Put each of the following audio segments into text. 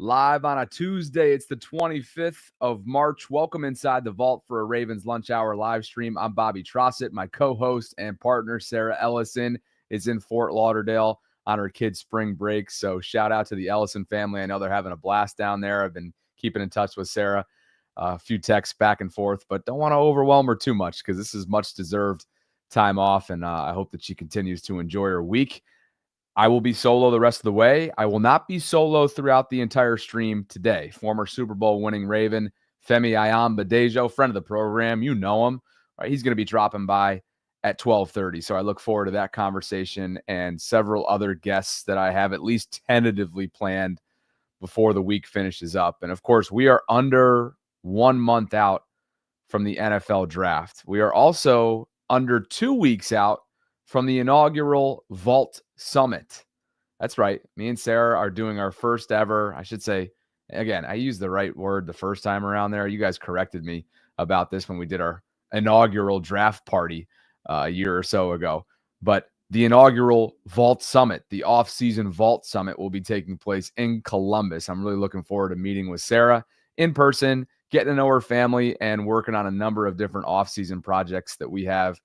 Live on a Tuesday. It's the 25th of March. Welcome inside the vault for a Ravens lunch hour live stream. I'm Bobby Trossett. My co-host and partner, Sarah Ellison, is in Fort Lauderdale on her kids' spring break. So shout out to the Ellison family. I know they're having a blast down there. I've been keeping in touch with Sarah, a few texts back and forth, but don't want to overwhelm her too much because this is much deserved time off. And I hope that she continues to enjoy her week. I will be solo the rest of the way. I will not be solo throughout the entire stream today. Former Super Bowl winning Raven, Femi Ayanbadejo, friend of the program. You know him, right? He's going to be dropping by at 12:30. So I look forward to that conversation and several other guests that I have at least tentatively planned before the week finishes up. And of course, we are under 1 month out from the NFL draft. We are also under 2 weeks out from the inaugural Vault Summit. That's right. Me and Sarah are doing our first ever, I should say, again, I used the right word the first time around there. You guys corrected me about this when we did our inaugural draft party a year or so ago. But the inaugural Vault Summit, the off-season Vault Summit, will be taking place in Columbus. I'm really looking forward to meeting with Sarah in person, getting to know her family, and working on a number of different off-season projects that we have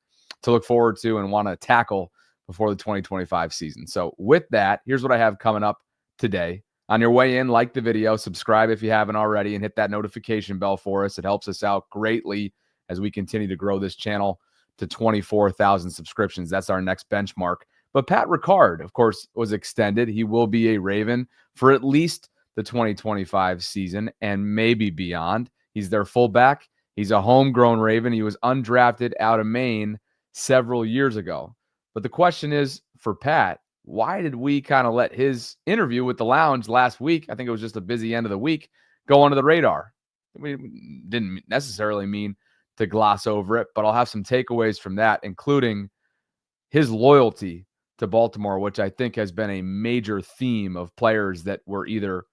to look forward to and want to tackle before the 2025 season. So with that, here's what I have coming up today. On your way in, like the video, subscribe if you haven't already, and hit that notification bell for us. It helps us out greatly as we continue to grow this channel to 24,000 subscriptions. That's our next benchmark. But Pat Ricard, of course, was extended. He will be a Raven for at least the 2025 season and maybe beyond. He's their fullback. He's a homegrown Raven. He was undrafted out of Maine several years ago. But the question is, for Pat, why did we kind of let his interview with the Lounge last week, I think it was just a busy end of the week, go under the radar? We didn't necessarily mean to gloss over it, but I'll have some takeaways from that, including his loyalty to Baltimore, which I think has been a major theme of players that were either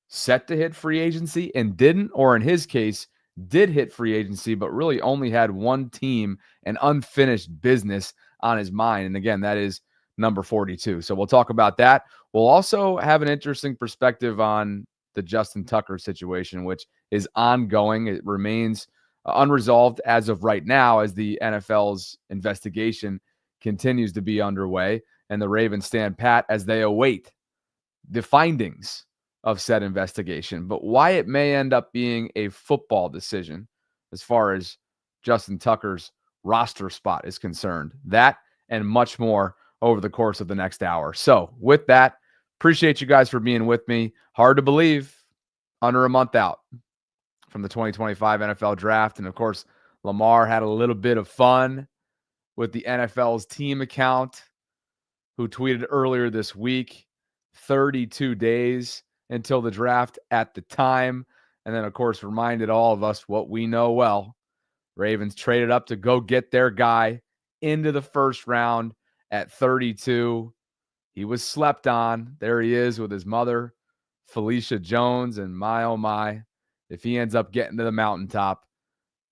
set to hit free agency and didn't, or in his case, did hit free agency, but really only had one team and unfinished business on his mind. And again, that is number 42. So we'll talk about that. We'll also have an interesting perspective on the Justin Tucker situation, which is ongoing. It remains unresolved as of right now, as the NFL's investigation continues to be underway, and the Ravens stand pat as they await the findings of said investigation. But why it may end up being a football decision as far as Justin Tucker's roster spot is concerned. That and much more over the course of the next hour. So with that, appreciate you guys for being with me. Hard to believe, under a month out from the 2025 NFL draft. And of course, Lamar had a little bit of fun with the NFL's team account, who tweeted earlier this week, 32 days until the draft at the time. And then, of course, reminded all of us what we know well. Ravens traded up to go get their guy into the first round at 32. He was slept on. There he is with his mother, Felicia Jones. And my, oh my, if he ends up getting to the mountaintop,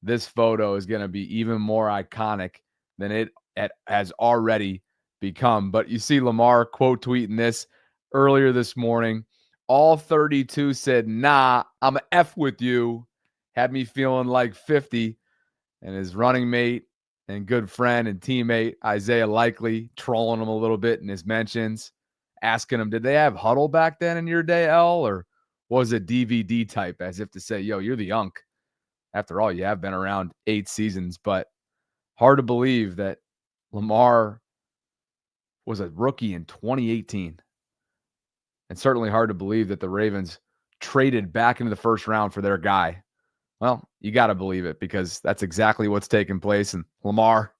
this photo is going to be even more iconic than it has already become. But you see Lamar quote tweeting this earlier this morning. All 32 said, nah, I'm a F with you. Had me feeling like 50. And his running mate and good friend and teammate, Isaiah Likely, trolling him a little bit in his mentions, asking him, did they have huddle back then in your day, L? Or was it DVD type, as if to say, yo, you're the unk. After all, you have been around 8 seasons. But hard to believe that Lamar was a rookie in 2018. And certainly hard to believe that the Ravens traded back into the first round for their guy. Well, you got to believe it, because that's exactly what's taking place. And Lamar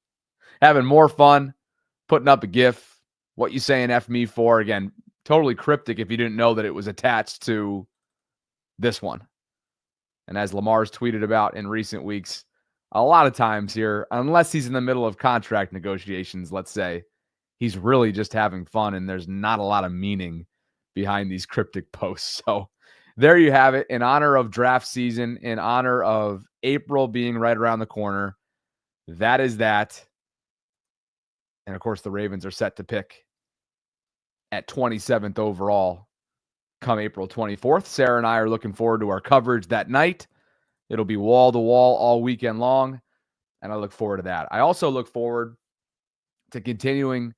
having more fun, putting up a GIF. What you saying F me for? Again, totally cryptic if you didn't know that it was attached to this one. And as Lamar's tweeted about in recent weeks, a lot of times here, unless he's in the middle of contract negotiations, let's say, he's really just having fun, and there's not a lot of meaning behind these cryptic posts. So there you have it. In honor of draft season, in honor of April being right around the corner, that is that. And of course, the Ravens are set to pick at 27th overall come April 24th. Sarah and I are looking forward to our coverage that night. It'll be wall to wall all weekend long, and I look forward to that. I also look forward to continuing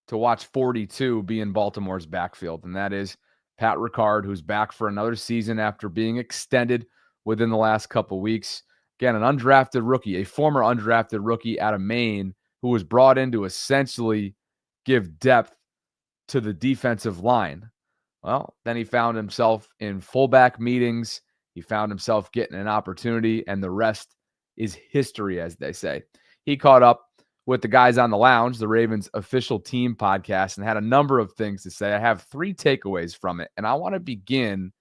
to watch 42 be in Baltimore's backfield, and that is Pat Ricard, who's back for another season after being extended within the last couple weeks. Again, an undrafted rookie, a former undrafted rookie out of Maine, who was brought in to essentially give depth to the defensive line. Well, then he found himself in fullback meetings. He found himself getting an opportunity, and the rest is history, as they say. He caught up with the guys on the lounge, the Ravens official team podcast, and had a number of things to say. I have 3 takeaways from it, and I want to begin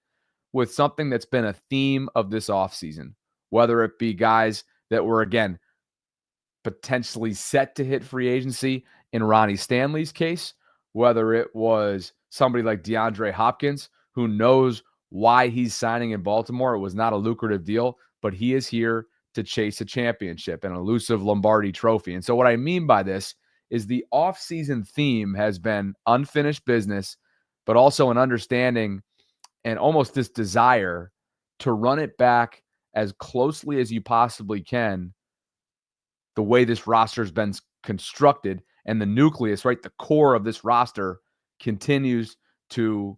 with something that's been a theme of this offseason, whether it be guys that were, again, potentially set to hit free agency in Ronnie Stanley's case, whether it was somebody like DeAndre Hopkins, who knows why he's signing in Baltimore. It was not a lucrative deal, but he is here to chase a championship, an elusive Lombardi trophy. And so what I mean by this is the offseason theme has been unfinished business, but also an understanding and almost this desire to run it back as closely as you possibly can the way this roster has been constructed, and the nucleus, right, the core of this roster continues to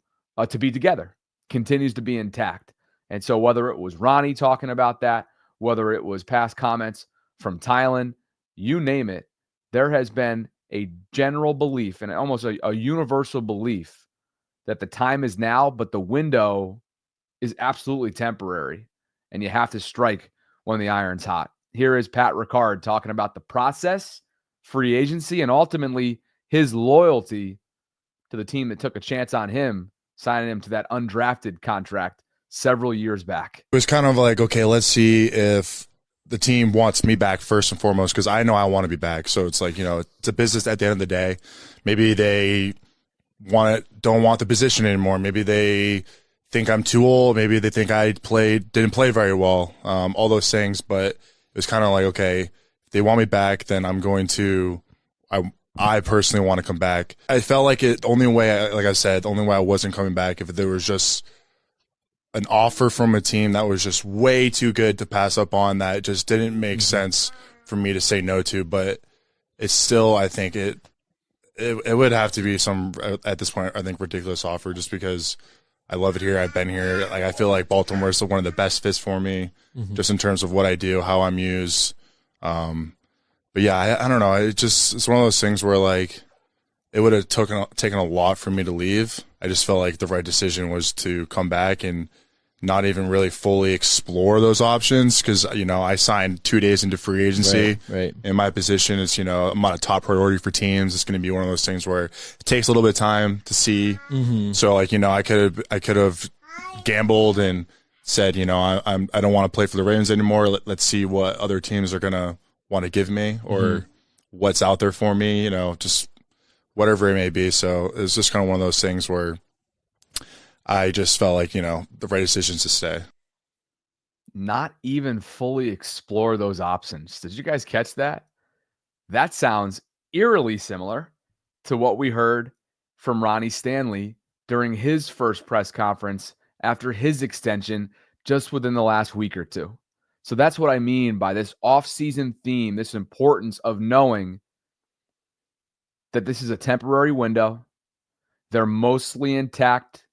be together, continues to be intact. And so whether it was Ronnie talking about that, whether it was past comments from Tylen, you name it, there has been a general belief and almost a universal belief that the time is now, but the window is absolutely temporary, and you have to strike when the iron's hot. Here is Pat Ricard talking about the process, free agency, and ultimately his loyalty to the team that took a chance on him, signing him to that undrafted contract several years back. It was kind of like, okay, let's see if the team wants me back first and foremost, because I know I want to be back. So it's like, it's a business at the end of the day. Maybe they don't want the position anymore. Maybe they think I'm too old. Maybe they think I didn't play very well. All those things, but it was kind of like, okay, if they want me back, then I'm going to. I personally want to come back. I felt like the only way I wasn't coming back if there was just an offer from a team that was just way too good to pass up on, that just didn't make sense for me to say no to. But it's still, I think it would have to be some, at this point, I think, ridiculous offer, just because I love it here. I've been here. Like, I feel like Baltimore is one of the best fits for me, just in terms of what I do, how I'm used. But yeah, I don't know. It's one of those things where, like, it would have taken a lot for me to leave. I just felt like the right decision was to come back and not even really fully explore those options, because, I signed 2 days into free agency. Right. In my position, it's, I'm not a top priority for teams. It's going to be one of those things where it takes a little bit of time to see. So, like, I could have gambled and said, I don't want to play for the Ravens anymore. Let's see what other teams are going to want to give me, or what's out there for me, just whatever it may be. So it was just kind of one of those things where I just felt like, the right decision is to stay. Not even fully explore those options. Did you guys catch that? That sounds eerily similar to what we heard from Ronnie Stanley during his first press conference after his extension just within the last week or two. So that's what I mean by this off-season theme, this importance of knowing that this is a temporary window. They're mostly intact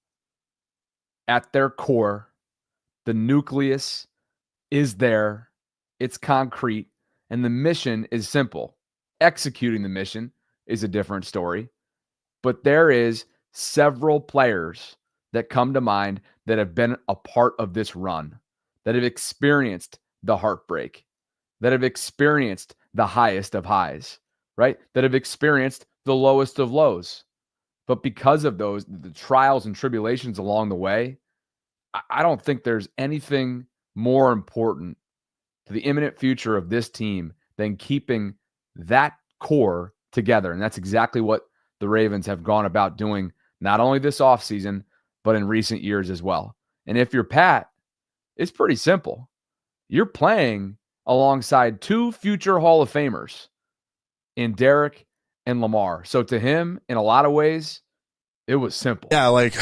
at their core. The nucleus is there. It's concrete. And the mission is simple. Executing the mission is a different story. But there is several players that come to mind that have been a part of this run, that have experienced the heartbreak, that have experienced the highest of highs, right? That have experienced the lowest of lows. But because of the trials and tribulations along the way, I don't think there's anything more important to the imminent future of this team than keeping that core together. And that's exactly what the Ravens have gone about doing, not only this offseason, but in recent years as well. And if you're Pat, it's pretty simple. You're playing alongside 2 future Hall of Famers in Derek and Lamar. So to him, in a lot of ways, it was simple. Yeah, like,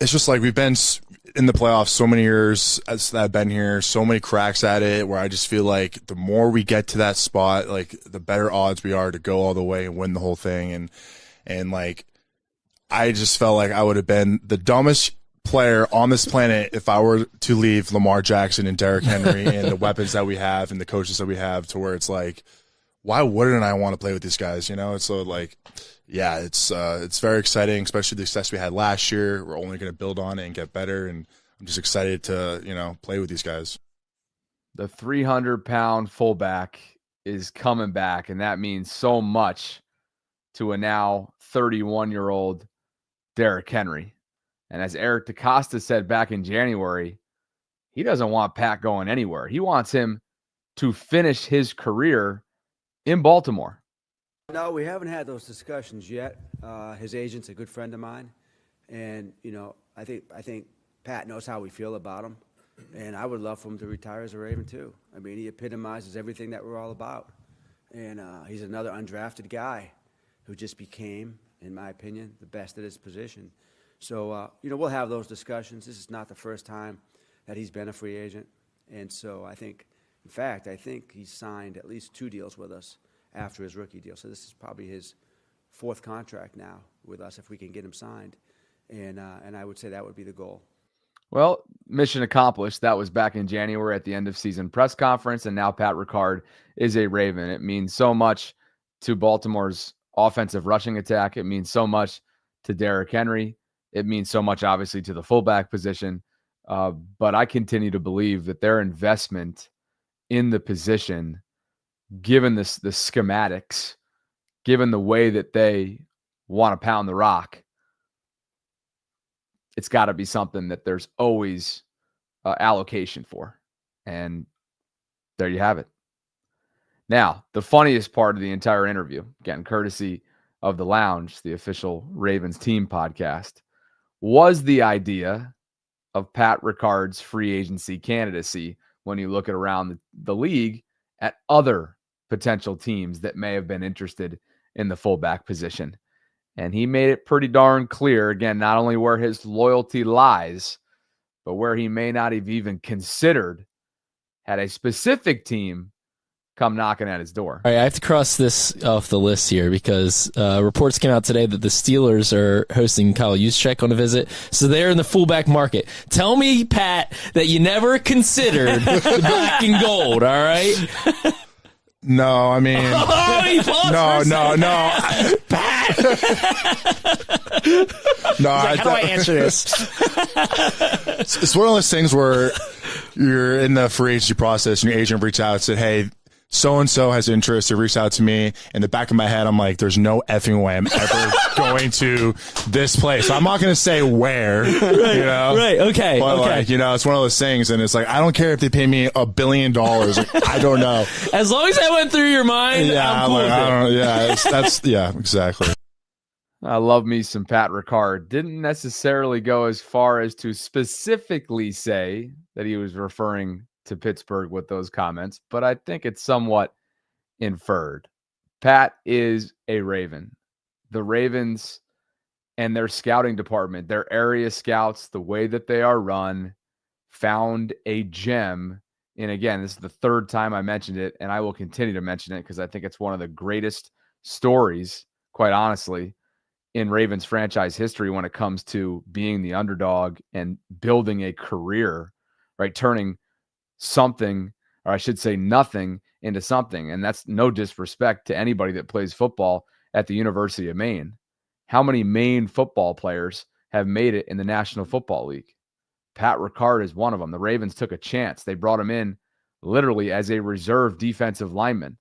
It's just like we've been in the playoffs so many years as I've been here, so many cracks at it, where I just feel like the more we get to that spot, like the better odds we are to go all the way and win the whole thing. And like, I just felt like I would have been the dumbest player on this planet if I were to leave Lamar Jackson and Derrick Henry and the weapons that we have and the coaches that we have, to where it's like, why wouldn't I want to play with these guys? You know, it's so like, yeah, it's very exciting, especially the success we had last year. We're only going to build on it and get better, and I'm just excited to, you know, play with these guys. The 300-pound fullback is coming back, and that means so much to a now 31-year-old Derrick Henry. And as Eric DeCosta said back in January, he doesn't want Pat going anywhere. He wants him to finish his career in Baltimore. No, we haven't had those discussions yet. His agent's a good friend of mine, and you know, I think Pat knows how we feel about him, and I would love for him to retire as a Raven too. I mean, he epitomizes everything that we're all about, and he's another undrafted guy who just became, in my opinion, the best at his position. So you know, we'll have those discussions. This is not the first time that he's been a free agent, and so I think, in fact, I think he's signed at least 2 deals with us after his rookie deal. So this is probably his 4th contract now with us if we can get him signed. And I would say that would be the goal. Well, mission accomplished. That was back in January at the end of season press conference. And now Pat Ricard is a Raven. It means so much to Baltimore's offensive rushing attack. It means so much to Derrick Henry. It means so much, obviously, to the fullback position. But I continue to believe that their investment in the position, given the schematics, given the way that they want to pound the rock, it's got to be something that there's always allocation for. And there you have it. Now, the funniest part of the entire interview, again, courtesy of The Lounge, the official Ravens team podcast, was the idea of Pat Ricard's free agency candidacy when you look at around the league at other potential teams that may have been interested in the fullback position. And he made it pretty darn clear, again, not only where his loyalty lies, but where he may not have even considered had a specific team come knocking at his door. All right, I have to cross this off the list here because reports came out today that the Steelers are hosting Kyle Juszczyk on a visit. So they're in the fullback market. Tell me, Pat, that you never considered the black and gold, all right? No, I mean, no. Pat. No, Like, how do I answer this? It's one of those things where you're in the free agency process and your agent reaches out and said, hey, so-and-so has interest. They reached out to me. In the back of my head, I'm like, there's no effing way I'm ever going to this place. I'm not going to say where, Right, you know? right, okay, but okay. like, you know, it's one of those things, and it's like, I don't care if they pay me $1 billion. Like, I don't know. As long as that went through your mind, Yeah, I'm cool with it. yeah, exactly. I love me some Pat Ricard. Didn't necessarily go as far as to specifically say that he was referring to Pittsburgh with those comments, but I think it's somewhat inferred. Pat is a Raven. The Ravens and their scouting department, their area scouts, the way that they are run, found a gem. And again, this is the 3rd time I mentioned it, and I will continue to mention it because I think it's one of the greatest stories, quite honestly, in Ravens franchise history when it comes to being the underdog and building a career, right? Turning something, or I should say nothing, into something. And that's no disrespect to anybody that plays football at the University of Maine. How many Maine football players have made it in the National Football League? Pat Ricard is one of them. The Ravens took a chance. They brought him in literally as a reserve defensive lineman.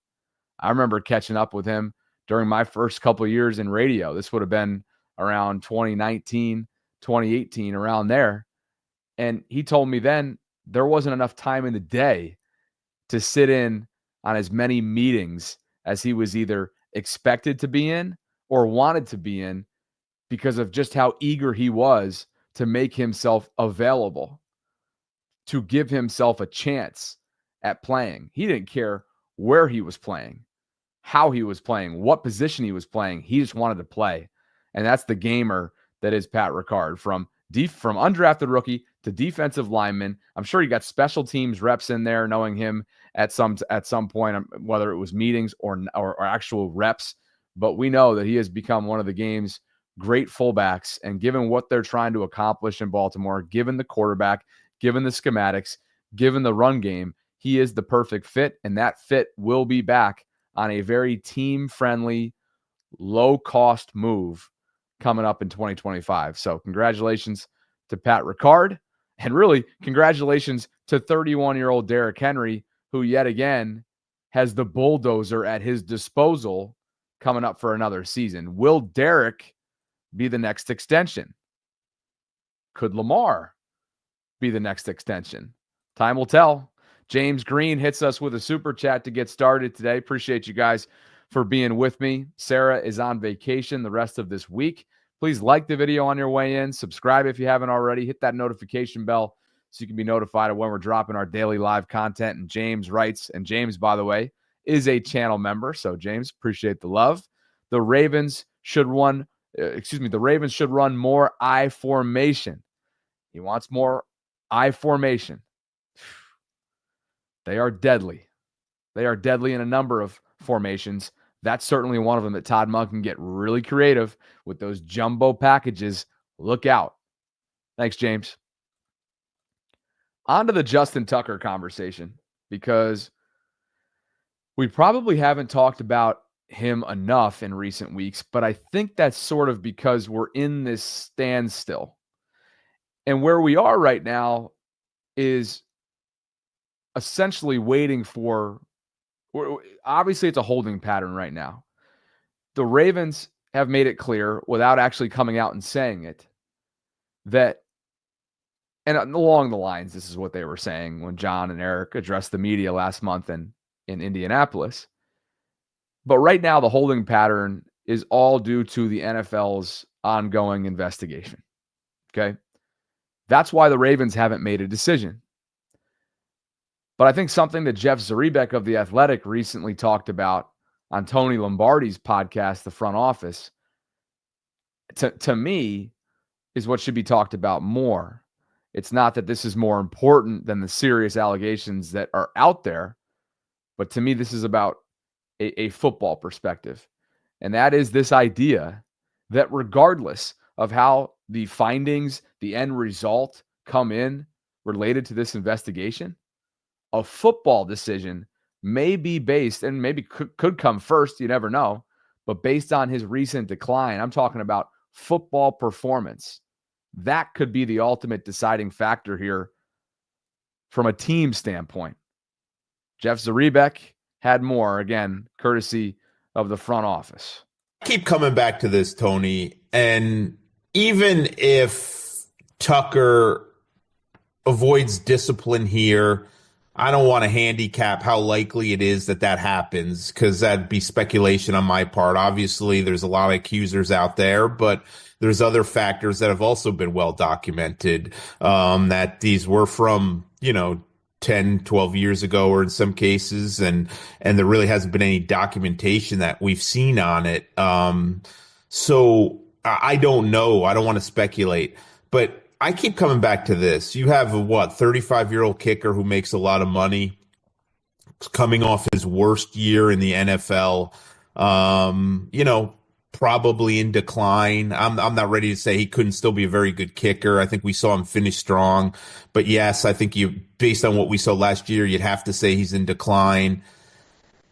I remember catching up with him during my first couple of years in radio. This would have been around 2019, 2018, around there. And he told me then there wasn't enough time in the day to sit in on as many meetings as he was either expected to be in or wanted to be in because of just how eager he was to make himself available, to give himself a chance at playing. He didn't care where he was playing, how he was playing, what position he was playing. He just wanted to play. And that's the gamer that is Pat Ricard, from from undrafted rookie to defensive lineman. I'm sure he got special teams reps in there, knowing him at some point, whether it was meetings or actual reps. But we know that he has become one of the game's great fullbacks. And given what they're trying to accomplish in Baltimore, given the quarterback, given the schematics, given the run game, he is the perfect fit. And that fit will be back on a very team-friendly, low-cost move coming up in 2025. So congratulations to Pat Ricard. And really, congratulations to 31-year-old Derrick Henry, who yet again has the bulldozer at his disposal coming up for another season. Will Derrick be the next extension? Could Lamar be the next extension? Time will tell. James Green hits us with a super chat to get started today. Appreciate you guys for being with me. Sarah is on vacation the rest of this week. Please like the video on your way in. Subscribe if you haven't already. Hit that notification bell so you can be notified of when we're dropping our daily live content. And James writes, and James, by the way, is a channel member. So James, appreciate the love. The Ravens should run more I formation. He wants more I formation. They are deadly. They are deadly in a number of formations. That's certainly one of them that Todd Monk can get really creative with those jumbo packages. Look out. Thanks, James. On to the Justin Tucker conversation, because we probably haven't talked about him enough in recent weeks, but I think that's sort of because we're in this standstill. And where we are right now is essentially waiting for, obviously it's a holding pattern right now. The Ravens have made it clear, without actually coming out and saying it, that, and along the lines, this is what they were saying when John and Eric addressed the media last month in Indianapolis. But right now, the holding pattern is all due to the NFL's ongoing investigation. Okay? That's why the Ravens haven't made a decision. But I think something that Jeff Zaribek of The Athletic recently talked about on Tony Lombardi's podcast, The Front Office, to me, is what should be talked about more. It's not that this is more important than the serious allegations that are out there, but to me, this is about a football perspective. And that is this idea that regardless of how the findings, the end result come in related to this investigation, a football decision may be based, and maybe could come first, you never know, but based on his recent decline, I'm talking about football performance. That could be the ultimate deciding factor here from a team standpoint. Jeff Zaribek had more, again, courtesy of The Front Office. I keep coming back to this, Tony, and even if Tucker avoids discipline here, I don't want to handicap how likely it is that happens, because that'd be speculation on my part. Obviously, there's a lot of accusers out there, but there's other factors that have also been well documented, that these were from, 10, 12 years ago, or in some cases, and there really hasn't been any documentation that we've seen on it. So I don't know. I don't want to speculate, but I keep coming back to this. You have a 35-year-old kicker who makes a lot of money, coming off his worst year in the NFL. Probably in decline. I'm not ready to say he couldn't still be a very good kicker. I think we saw him finish strong, but yes, I think based on what we saw last year, you'd have to say he's in decline.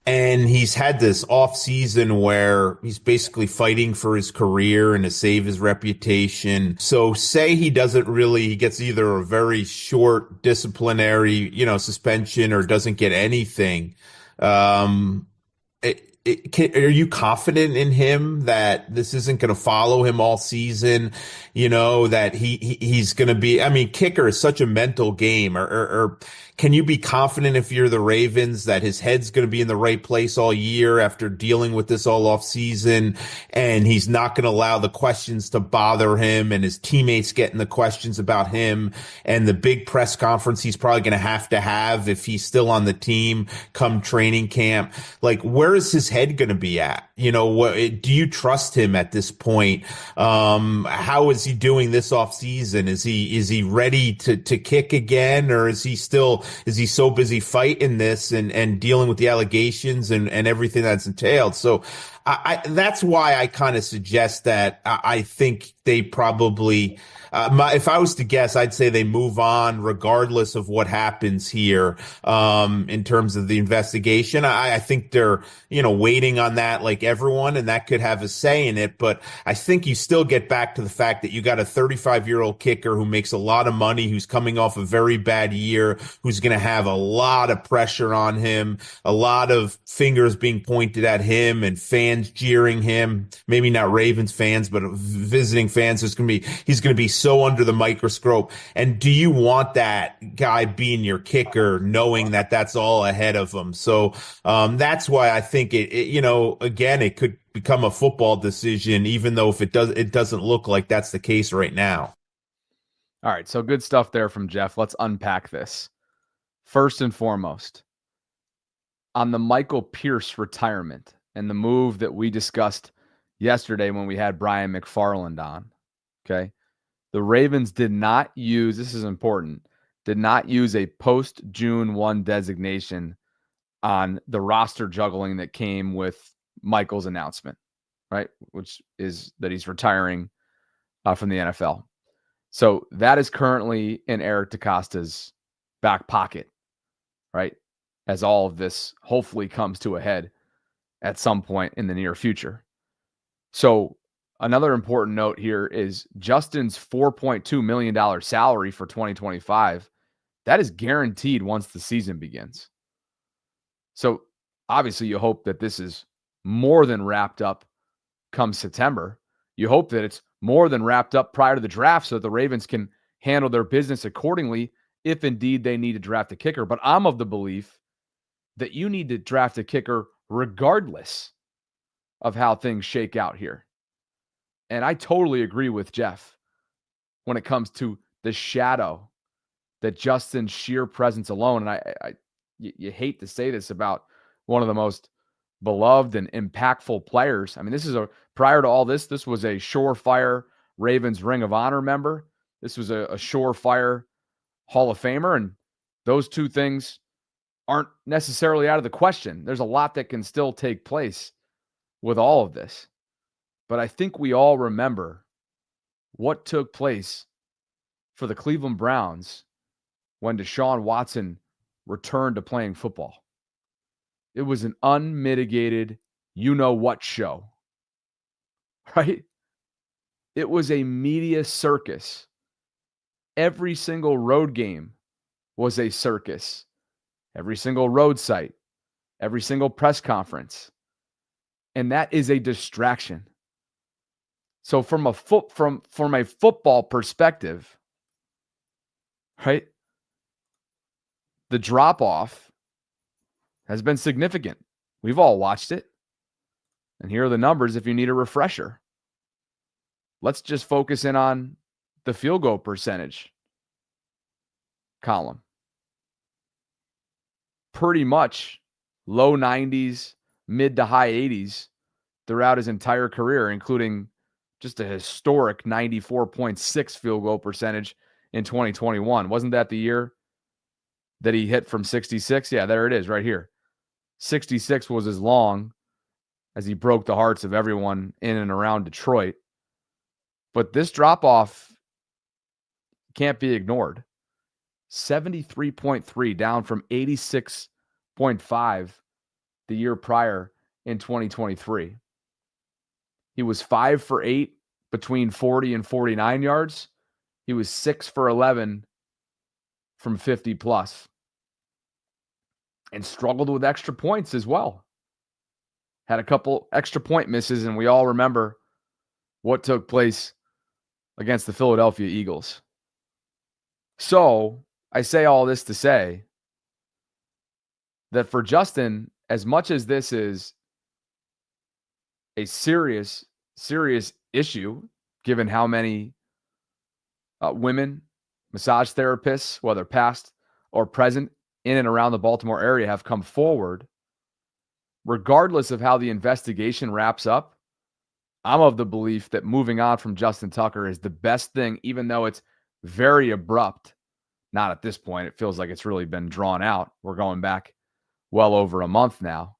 And he's had this off season where he's basically fighting for his career and to save his reputation. So say he gets either a very short disciplinary, suspension, or doesn't get anything. Are you confident in him that this isn't going to follow him all season? That he's going to be, kicker is such a mental game, or can you be confident, if you're the Ravens, that his head's going to be in the right place all year after dealing with this all off season, and he's not going to allow the questions to bother him and his teammates getting the questions about him and the big press conference he's probably going to have if he's still on the team come training camp? Like, where is his head going to be at? You know, do you trust him at this point? How is he doing this offseason? Is he ready to kick again, or is he so busy fighting this and dealing with the allegations and everything that's entailed? So that's why I kind of suggest that I think they probably, if I was to guess, I'd say they move on regardless of what happens here, in terms of the investigation. I think they're, waiting on that like everyone, and that could have a say in it. But I think you still get back to the fact that you got a 35-year-old kicker who makes a lot of money, who's coming off a very bad year, who's going to have a lot of pressure on him, a lot of fingers being pointed at him and fans jeering him. Maybe not Ravens fans, but visiting fans. He's going to be so under the microscope. And do you want that guy being your kicker, knowing that that's all ahead of him? So that's why I think again, it could become a football decision, even though it doesn't look like that's the case right now. All right, so good stuff there from Jeff. Let's unpack this. First and foremost, on the Michael Pierce retirement and the move that we discussed yesterday when we had Brian McFarland on, okay? The Ravens did not use, this is important, did not use a post-June 1 designation on the roster juggling that came with Michael's announcement, right? Which is that he's retiring from the NFL. So that is currently in Eric DeCosta's back pocket, right? As all of this hopefully comes to a head at some point in the near future. So another important note here is Justin's $4.2 million salary for 2025. That is guaranteed once the season begins. So obviously you hope that this is more than wrapped up come September. You hope that it's more than wrapped up prior to the draft so that the Ravens can handle their business accordingly if indeed they need to draft a kicker. But I'm of the belief that you need to draft a kicker regardless of how things shake out here. And I totally agree with Jeff when it comes to the shadow that Justin's sheer presence alone, and you hate to say this about one of the most beloved and impactful players. I mean, prior to all this was a surefire Ravens Ring of Honor member. This was a surefire Hall of Famer, and those two things aren't necessarily out of the question. There's a lot that can still take place with all of this. But I think we all remember what took place for the Cleveland Browns when Deshaun Watson returned to playing football. It was an unmitigated you-know-what show, right? It was a media circus. Every single road game was a circus. Every single road site, every single press conference. And that is a distraction. So from a football perspective, right, the drop-off has been significant. We've all watched it. And here are the numbers if you need a refresher. Let's just focus in on the field goal percentage column. Pretty much low 90s, mid to high 80s throughout his entire career, including just a historic 94.6 field goal percentage in 2021. Wasn't that the year that he hit from 66? Yeah, there it is right here. 66 was as long as he broke the hearts of everyone in and around Detroit. But this drop-off can't be ignored. 73.3 down from 86.5 the year prior in 2023. He was 5 for 8 between 40 and 49 yards. He was 6 for 11 from 50 plus. And struggled with extra points as well. Had a couple extra point misses, and we all remember what took place against the Philadelphia Eagles. So I say all this to say that for Justin, as much as this is a serious issue, given how many women, massage therapists, whether past or present in and around the Baltimore area, have come forward, regardless of how the investigation wraps up, I'm of the belief that moving on from Justin Tucker is the best thing, even though it's very abrupt. Not at this point. It feels like it's really been drawn out. We're going back well over a month now.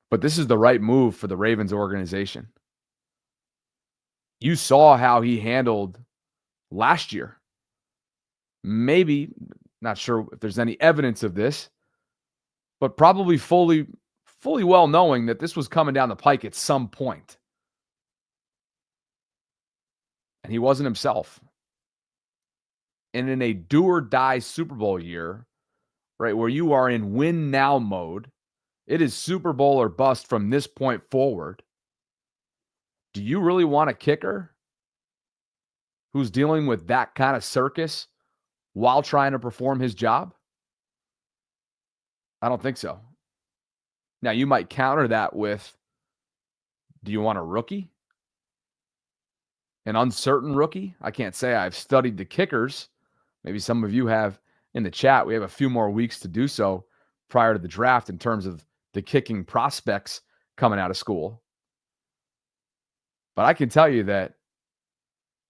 But this is the right move for the Ravens organization. You saw how he handled last year. Maybe, not sure if there's any evidence of this, but probably fully well knowing that this was coming down the pike at some point. And he wasn't himself. And in a do or die Super Bowl year, right, where you are in win now mode, it is Super Bowl or bust from this point forward. Do you really want a kicker who's dealing with that kind of circus while trying to perform his job? I don't think so. Now, you might counter that with, do you want a rookie? An uncertain rookie? I can't say I've studied the kickers. Maybe some of you have in the chat. We have a few more weeks to do so prior to the draft in terms of the kicking prospects coming out of school. But I can tell you that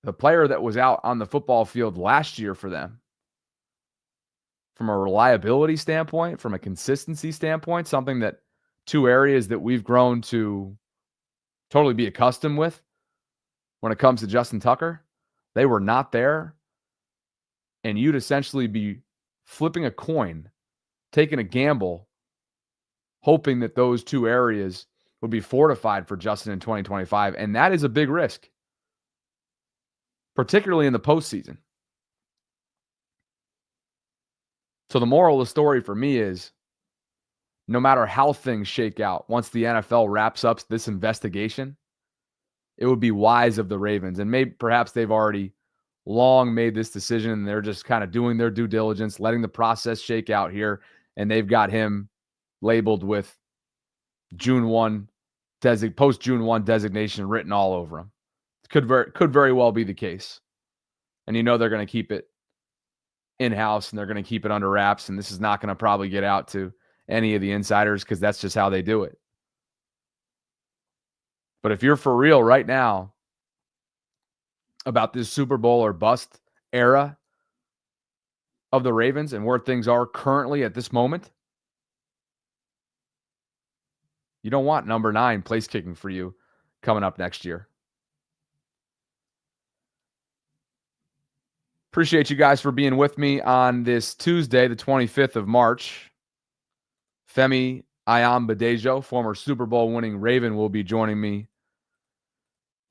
the player that was out on the football field last year for them, from a reliability standpoint, from a consistency standpoint, something that two areas that we've grown to totally be accustomed with when it comes to Justin Tucker, they were not there. And you'd essentially be flipping a coin, taking a gamble, hoping that those two areas would be fortified for Justin in 2025. And that is a big risk, particularly in the postseason. So the moral of the story for me is, no matter how things shake out, once the NFL wraps up this investigation, it would be wise of the Ravens, and perhaps they've already long made this decision and they're just kind of doing their due diligence, letting the process shake out here, and they've got him labeled with June 1 post June 1 designation written all over him. Could very well be the case. And they're going to keep it in-house and they're going to keep it under wraps, and this is not going to probably get out to any of the insiders because that's just how they do it. But if you're for real right now about this Super Bowl or bust era of the Ravens and where things are currently at this moment, you don't want number 9 place kicking for you coming up next year. Appreciate you guys for being with me on this Tuesday, the 25th of March. Femi Ayanbadejo, former Super Bowl winning Raven, will be joining me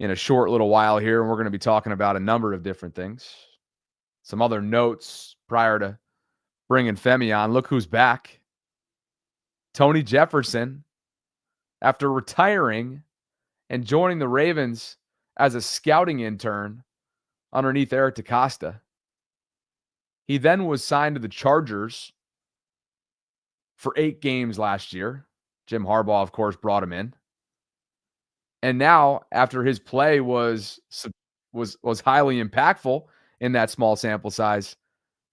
in a short little while here, and we're going to be talking about a number of different things. Some other notes prior to bringing Femi on. Look who's back. Tony Jefferson, after retiring and joining the Ravens as a scouting intern underneath Eric DeCosta. He then was signed to the Chargers for 8 games last year. Jim Harbaugh, of course, brought him in. And now, after his play was highly impactful in that small sample size,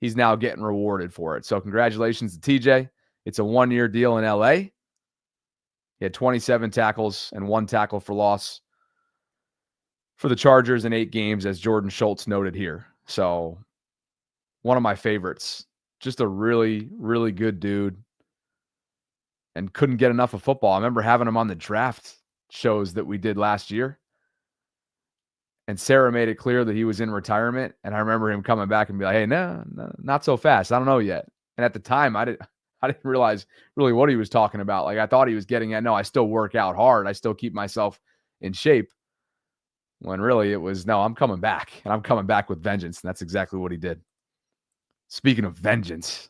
he's now getting rewarded for it. So congratulations to TJ. It's a 1-year deal in LA. He had 27 tackles and 1 tackle for loss for the Chargers in 8 games, as Jordan Schultz noted here. So one of my favorites. Just a really, really good dude. And couldn't get enough of football. I remember having him on the draft shows that we did last year. And Sarah made it clear that he was in retirement. And I remember him coming back and be like, hey, no, not so fast. I don't know yet. And at the time, I didn't realize really what he was talking about. Like, I thought he was getting at, no, I still work out hard. I still keep myself in shape. When really it was, no, I'm coming back. And I'm coming back with vengeance. And that's exactly what he did. Speaking of vengeance,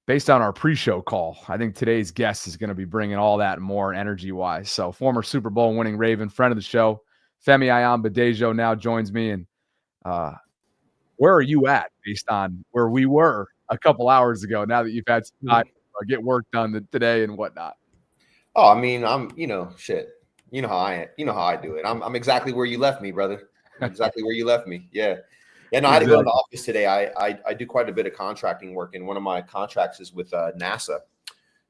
based on our pre-show call, I think today's guest is going to be bringing all that and more energy-wise. So former Super Bowl winning Raven, friend of the show, Femi Ayanbadejo now joins me. And where are you at based on where we were a couple hours ago, now that you've had some time to get work done today and whatnot? Oh, I mean, shit. You know how I do it. I'm exactly where you left me, brother. Exactly where you left me. Yeah. Yeah, no, I had to go in the office today. I do quite a bit of contracting work, and one of my contracts is with NASA.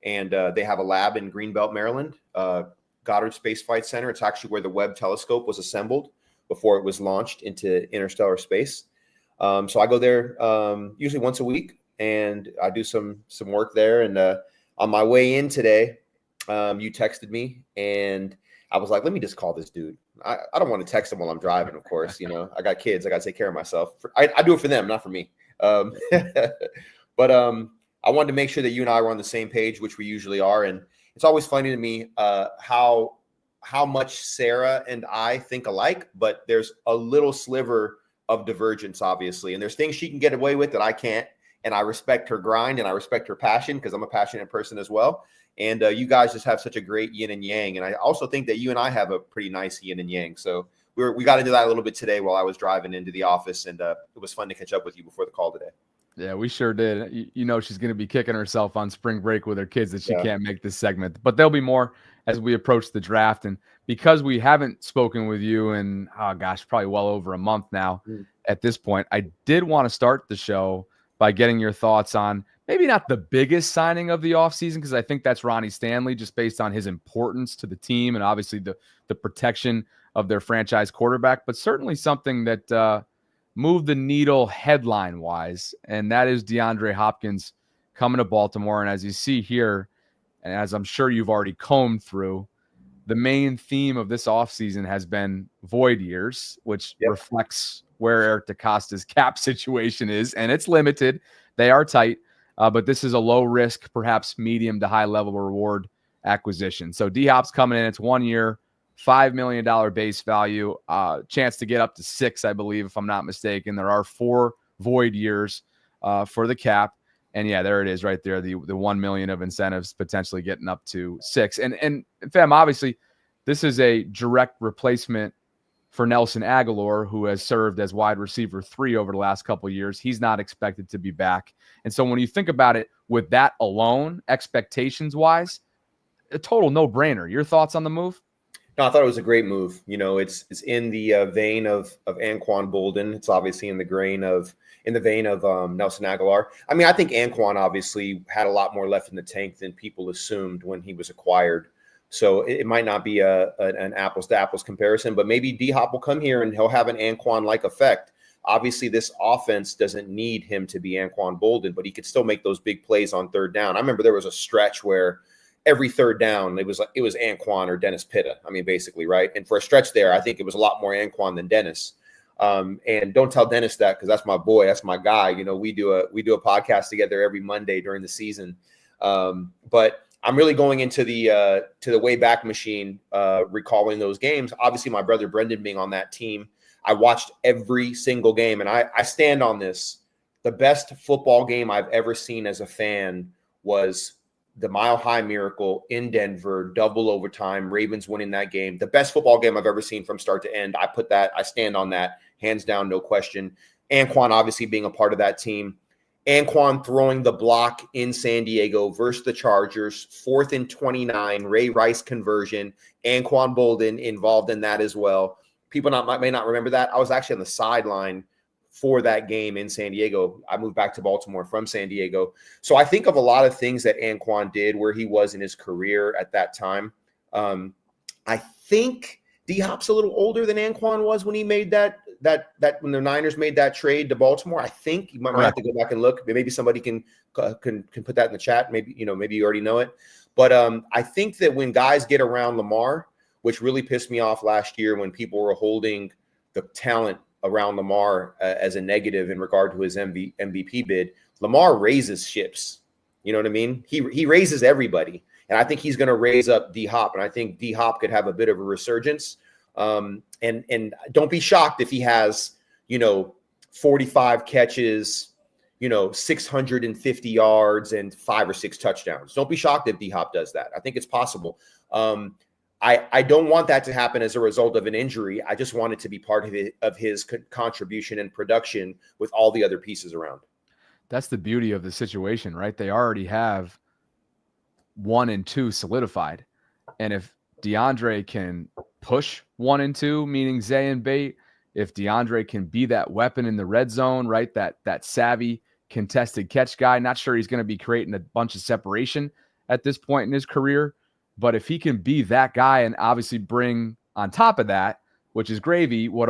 and they have a lab in Greenbelt, Maryland, Goddard Space Flight Center. It's actually where the Webb telescope was assembled before it was launched into interstellar space. So I go there usually once a week, and I do some work there. And on my way in today, you texted me, and I was like, let me just call this dude. I don't want to text him while I'm driving, of course. I got kids. I got to take care of myself. I do it for them, not for me. But I wanted to make sure that you and I were on the same page, which we usually are. And it's always funny to me how much Sarah and I think alike, but there's a little sliver of divergence, obviously. And there's things she can get away with that I can't. And I respect her grind and I respect her passion, because I'm a passionate person as well. And you guys just have such a great yin and yang. And I also think that you and I have a pretty nice yin and yang. So we got into that a little bit today while I was driving into the office. And it was fun to catch up with you before the call today. Yeah, we sure did. She's going to be kicking herself on spring break with her kids that she can't make this segment. But there'll be more as we approach the draft. And because we haven't spoken with you in, probably well over a month now at this point, I did want to start the show by getting your thoughts on maybe not the biggest signing of the offseason, because I think that's Ronnie Stanley, just based on his importance to the team and obviously the protection of their franchise quarterback, but certainly something that moved the needle headline-wise, and that is DeAndre Hopkins coming to Baltimore. And as you see here, and as I'm sure you've already combed through, the main theme of this offseason has been void years, which reflects where Eric DeCosta's cap situation is, and it's limited. They are tight, but this is a low-risk, perhaps medium to high-level reward acquisition. So D-Hop's coming in. It's 1 year, $5 million base value, chance to get up to 6, I believe, if I'm not mistaken. There are 4 void years for the cap. And yeah, there it is right there. The $1 million of incentives potentially getting up to 6. And Fem, obviously, this is a direct replacement for Nelson Aguilar, who has served as wide receiver 3 over the last couple of years. He's not expected to be back. And so when you think about it with that alone, expectations-wise, a total no-brainer. Your thoughts on the move? No, I thought it was a great move. It's in the vein of Anquan Bolden. It's obviously in the vein of Nelson Aguilar. I mean, I think Anquan obviously had a lot more left in the tank than people assumed when he was acquired. So it might not be an apples to apples comparison, but maybe D-Hop will come here and he'll have an Anquan-like effect. Obviously, this offense doesn't need him to be Anquan Bolden, but he could still make those big plays on third down. I remember there was a stretch where every third down, it was Anquan or Dennis Pitta. I mean, basically, right? And for a stretch there, I think it was a lot more Anquan than Dennis. And don't tell Dennis that, because that's my boy, that's my guy. We do a podcast together every Monday during the season. But I'm really going into the Wayback Machine, recalling those games. Obviously, my brother Brendan being on that team, I watched every single game, and I stand on this. The best football game I've ever seen as a fan was the Mile High Miracle in Denver, double overtime, Ravens winning that game. The best football game I've ever seen from start to end. I stand on that, hands down, no question. Anquan obviously being a part of that team. Anquan throwing the block in San Diego versus the Chargers, 4th and 29, Ray Rice conversion. Anquan Bolden involved in that as well. People may not remember that. I was actually on the sideline for that game in San Diego. I moved back to Baltimore from San Diego. So I think of a lot of things that Anquan did where he was in his career at that time. I think D-Hop's a little older than Anquan was when he made that when the Niners made that trade to Baltimore. I think you might have to go back and look. Maybe somebody can put that in the chat. Maybe you already know it. But I think that when guys get around Lamar, which really pissed me off last year when people were holding the talent around Lamar as a negative in regard to his MVP bid, Lamar raises ships. You know what I mean? He raises everybody. And I think he's going to raise up D-Hop. And I think D-Hop could have a bit of a resurgence. And don't be shocked if he has, 45 catches, 650 yards and 5 or 6 touchdowns. Don't be shocked if D-Hop does that. I think it's possible. I don't want that to happen as a result of an injury. I just want it to be part of his contribution and production with all the other pieces around. That's the beauty of the situation, right? They already have 1 and 2 solidified. And if DeAndre can push 1 and 2, meaning Zay and Bate, if DeAndre can be that weapon in the red zone, right? That savvy contested catch guy, not sure he's going to be creating a bunch of separation at this point in his career. But if he can be that guy and obviously bring on top of that, which is gravy, what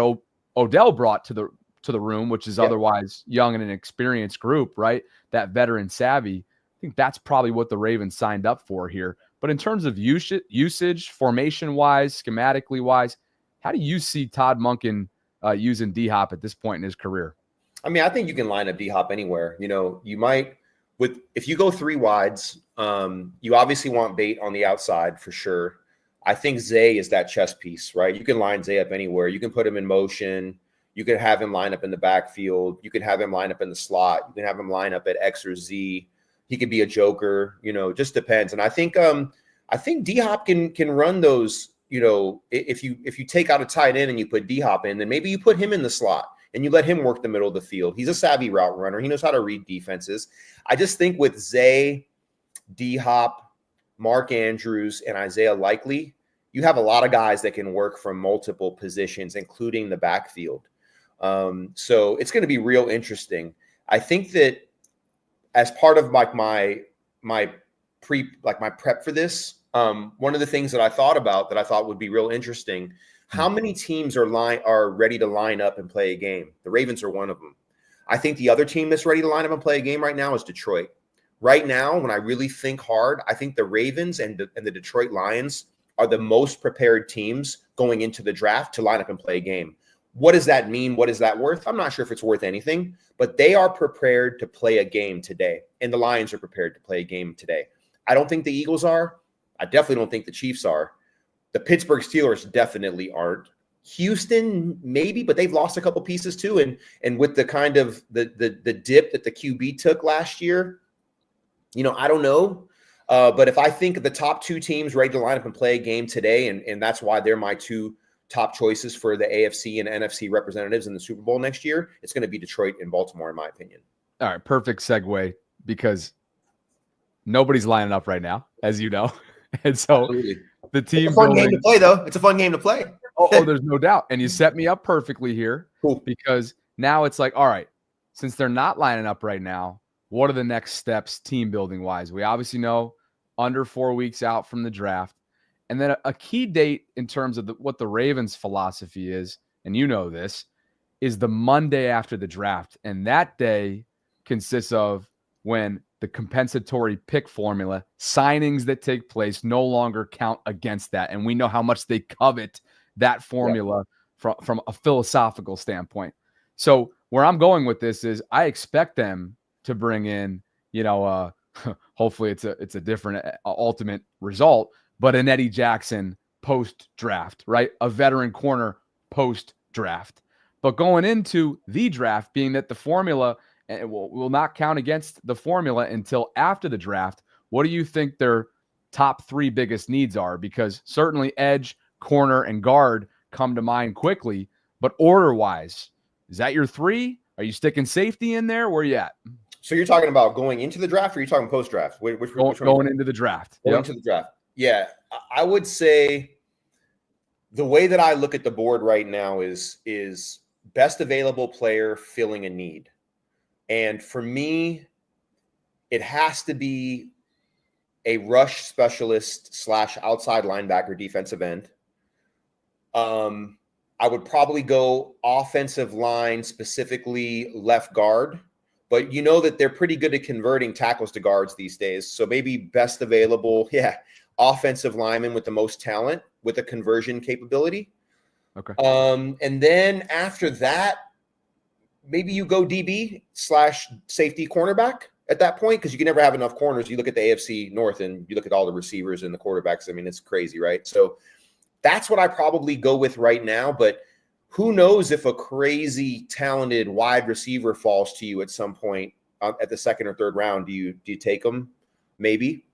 Odell brought to the room, which is otherwise young and an experienced group, right? That veteran savvy. I think that's probably what the Ravens signed up for here. But in terms of usage, formation-wise, schematically-wise, how do you see Todd Monken using D-Hop at this point in his career? I mean, I think you can line up D-Hop anywhere. You know, you might if you go three wides, you obviously want Bate on the outside for sure. I think Zay is that chess piece, right? You can line Zay up anywhere. You can put him in motion. You can have him line up in the backfield. You can have him line up in the slot. You can have him line up at X or Z. He could be a joker, you know, just depends. And I think D-Hop can run those, you know, if you take out a tight end and you put D-Hop in, then maybe you put him in the slot and you let him work the middle of the field. He's a savvy route runner. He knows how to read defenses. I just think with Zay, D-Hop, Mark Andrews, and Isaiah Likely, you have a lot of guys that can work from multiple positions, including the backfield. So it's going to be real interesting. I think that as part of like my prep for this, one of the things that I thought about that I thought would be real interesting, how many teams are ready to line up and play a game? The Ravens are one of them. I think the other team that's ready to line up and play a game right now is Detroit. Right now, when I really think hard, I think the Ravens and the Detroit Lions are the most prepared teams going into the draft to line up and play a game. What does that mean? What is that worth? I'm not sure if it's worth anything, but they are prepared to play a game today, and the Lions are prepared to play a game today. I don't think the Eagles are. I definitely don't think the Chiefs are. The Pittsburgh Steelers definitely aren't. Houston, maybe, but they've lost a couple pieces too. And with the kind of the dip that the QB took last year, you know, I don't know. But if I think of the top two teams ready to line up and play a game today, and that's why they're my two top choices for the AFC and NFC representatives in the Super Bowl next year, it's going to be Detroit and Baltimore, in my opinion. All right, perfect segue, because nobody's lining up right now, as you know. And so the team it's a fun game to play, though. It's a fun game to play. oh, there's no doubt. And you set me up perfectly here. Cool. Because now it's like, all right, since they're not lining up right now, what are the next steps team building wise? We obviously know under 4 weeks out from the draft. And then a key date in terms of what the Ravens' philosophy is, and you know this, is the Monday after the draft. And that day consists of when the compensatory pick formula, signings that take place no longer count against that. And we know how much they covet that formula from a philosophical standpoint. So where I'm going with this is I expect them to bring in, you know, hopefully it's a different ultimate result, but an Eddie Jackson post-draft, right? A veteran corner post-draft. But going into the draft, being that the formula will not count against the formula until after the draft, what do you think their top three biggest needs are? Because certainly edge, corner, and guard come to mind quickly, but order-wise, is that your three? Are you sticking safety in there? Where are you at? So you're talking about going into the draft, or you're talking post-draft? Which going into the draft. Going into the draft. Yeah, I would say the way that I look at the board right now is best available player filling a need. And for me, it has to be a rush specialist / outside linebacker defensive end. I would probably go offensive line, specifically left guard. But you know that they're pretty good at converting tackles to guards these days. So maybe best available, offensive lineman with the most talent with a conversion capability. Okay. And then after that, maybe you go DB / safety cornerback at that point, because you can never have enough corners. You look at the AFC North and you look at all the receivers and the quarterbacks. I mean, it's crazy, right? So that's what I probably go with right now. But who knows if a crazy talented wide receiver falls to you at some point at the second or third round? Do you take them? Maybe.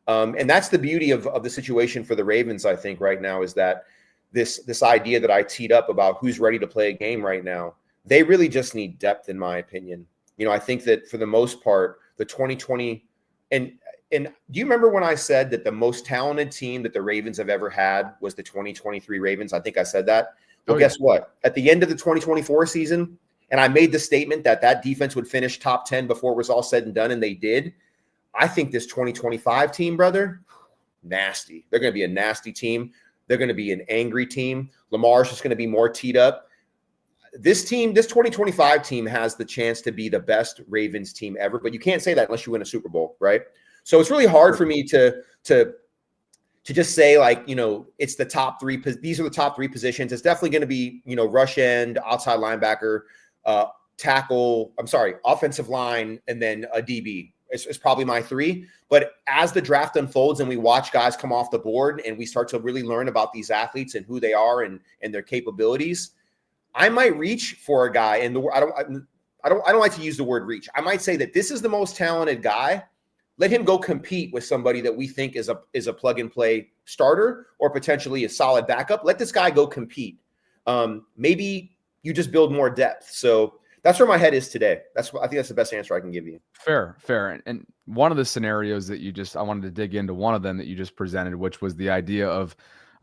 And that's the beauty of the situation for the Ravens, I think, right now, is that this idea that I teed up about who's ready to play a game right now, they really just need depth, in my opinion. You know, I think that for the most part, the 2020 and do you remember when I said that the most talented team that the Ravens have ever had was the 2023 Ravens? I think I said that. Well, guess what? At the end of the 2024 season, and I made the statement that defense would finish top 10 before it was all said and done, and they did. I think this 2025 team, brother, nasty. They're going to be a nasty team. They're going to be an angry team. Lamar's just going to be more teed up. This team, this 2025 team has the chance to be the best Ravens team ever, but you can't say that unless you win a Super Bowl, right? So it's really hard for me to just say, like, you know, it's the top three. These are the top three positions. It's definitely going to be, you know, rush end, outside linebacker, offensive line, and then a DB. It's probably my three. But as the draft unfolds and we watch guys come off the board and we start to really learn about these athletes and who they are and their capabilities, I might reach for a guy. And I don't like to use the word reach. I might say that this is the most talented guy. Let him go compete with somebody that we think is a plug and play starter or potentially a solid backup. Let this guy go compete. Maybe you just build more depth. So that's where my head is today. I think that's the best answer I can give you. Fair. And one of the scenarios that I wanted to dig into one of them that you just presented, which was the idea of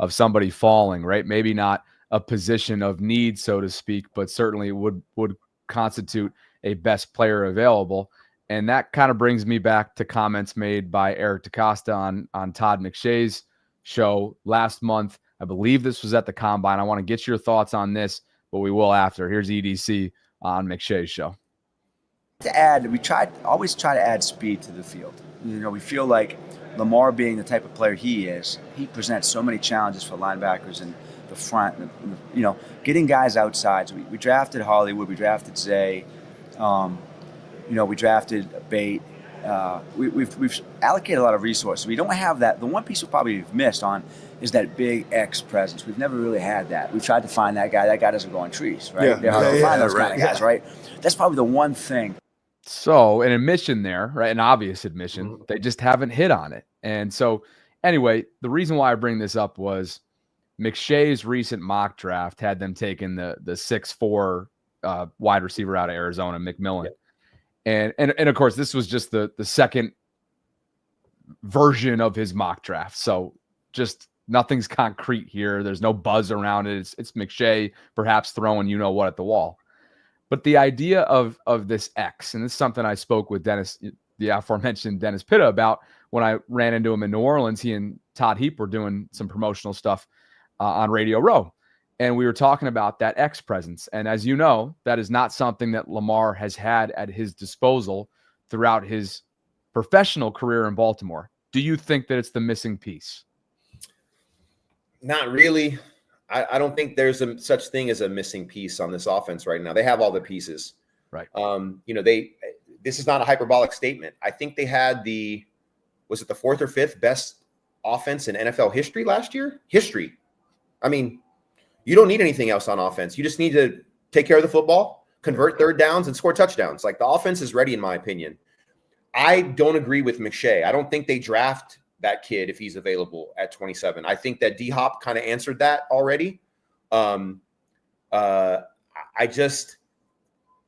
somebody falling, right? Maybe not a position of need, so to speak, but certainly would constitute a best player available. And that kind of brings me back to comments made by Eric DeCosta on Todd McShay's show last month. I believe this was at the Combine. I want to get your thoughts on this, but we will after. Here's EDC on McShay's show. To add, always try to add speed to the field. You know, we feel like Lamar, being the type of player he is, he presents so many challenges for linebackers in the front. You know, getting guys outside. So we drafted Hollywood, we drafted Zay. You know, we drafted Bate. We've allocated a lot of resources. We don't have that. The one piece we probably have missed on is that big X presence. We've never really had that. We've tried to find that guy. That guy doesn't go on trees, right? Find those kind of guys, right? That's probably the one thing. So an admission there, right? An obvious admission. They just haven't hit on it. And so anyway, the reason why I bring this up was McShay's recent mock draft had them taking the 6'4" wide receiver out of Arizona, McMillan. Yep. And of course, this was just the second version of his mock draft. So just nothing's concrete here. There's no buzz around it. It's McShay perhaps throwing you know what at the wall. But the idea of this X, and this is something I spoke with Dennis, the aforementioned Dennis Pitta, about when I ran into him in New Orleans. He and Todd Heap were doing some promotional stuff on Radio Row. And we were talking about that X presence. And as you know, that is not something that Lamar has had at his disposal throughout his professional career in Baltimore. Do you think that it's the missing piece? Not really. I don't think there's such thing as a missing piece on this offense right now. They have all the pieces. Right. You know, this is not a hyperbolic statement. I think they had was it the fourth or fifth best offense in NFL history last year? History. I mean, you don't need anything else on offense. You just need to take care of the football, convert third downs, and score touchdowns. Like, the offense is ready, in my opinion. I don't agree with McShay. I don't think they draft that kid if he's available at 27. I think that D-Hop kind of answered that already. I don't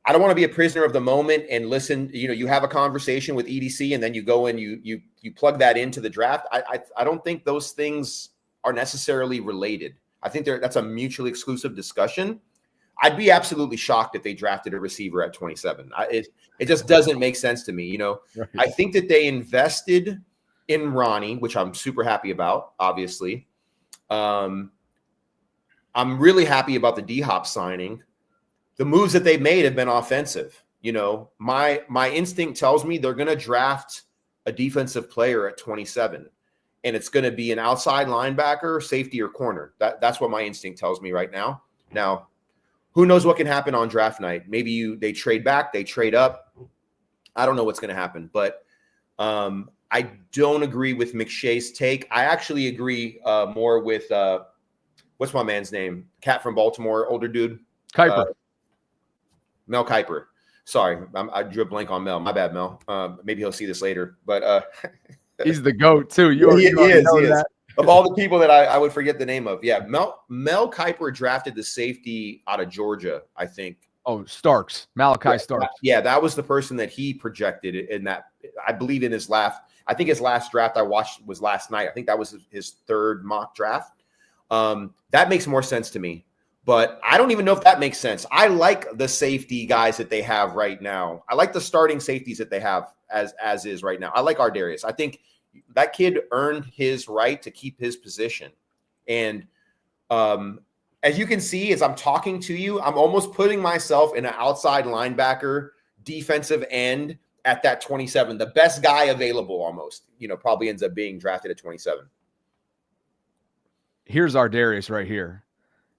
want to be a prisoner of the moment and listen. You know, you have a conversation with EDC and then you go and you plug that into the draft. I don't think those things are necessarily related. I think that's a mutually exclusive discussion. I'd be absolutely shocked if they drafted a receiver at 27. It just doesn't make sense to me. You know, right. I think that they invested in Ronnie, which I'm super happy about, obviously. I'm really happy about the D-Hop signing. The moves that they've made have been offensive. You know, my instinct tells me they're going to draft a defensive player at 27. And it's going to be an outside linebacker, safety, or corner. That's what my instinct tells me right now. Now, who knows what can happen on draft night? Maybe they trade back, they trade up. I don't know what's going to happen. But I don't agree with McShay's take. I actually agree more with what's my man's name? Cat from Baltimore, older dude. Kiper. Mel Kiper. Sorry, I drew a blank on Mel. My bad, Mel. Maybe he'll see this later. But he's the GOAT too. He is. Of all the people that I would forget the name of. Yeah, Mel Kiper drafted the safety out of Georgia, I think. Oh, Starks. Malachi Starks. Yeah, that was the person that he projected in that, I believe, in his last draft I watched was last night. I think that was his third mock draft. That makes more sense to me. But I don't even know if that makes sense. I like the safety guys that they have right now. I like the starting safeties that they have as is right now. I like Ardarius. I think that kid earned his right to keep his position. And as you can see, as I'm talking to you, I'm almost putting myself in an outside linebacker, defensive end at that 27. The best guy available almost, probably ends up being drafted at 27. Here's Ardarius right here.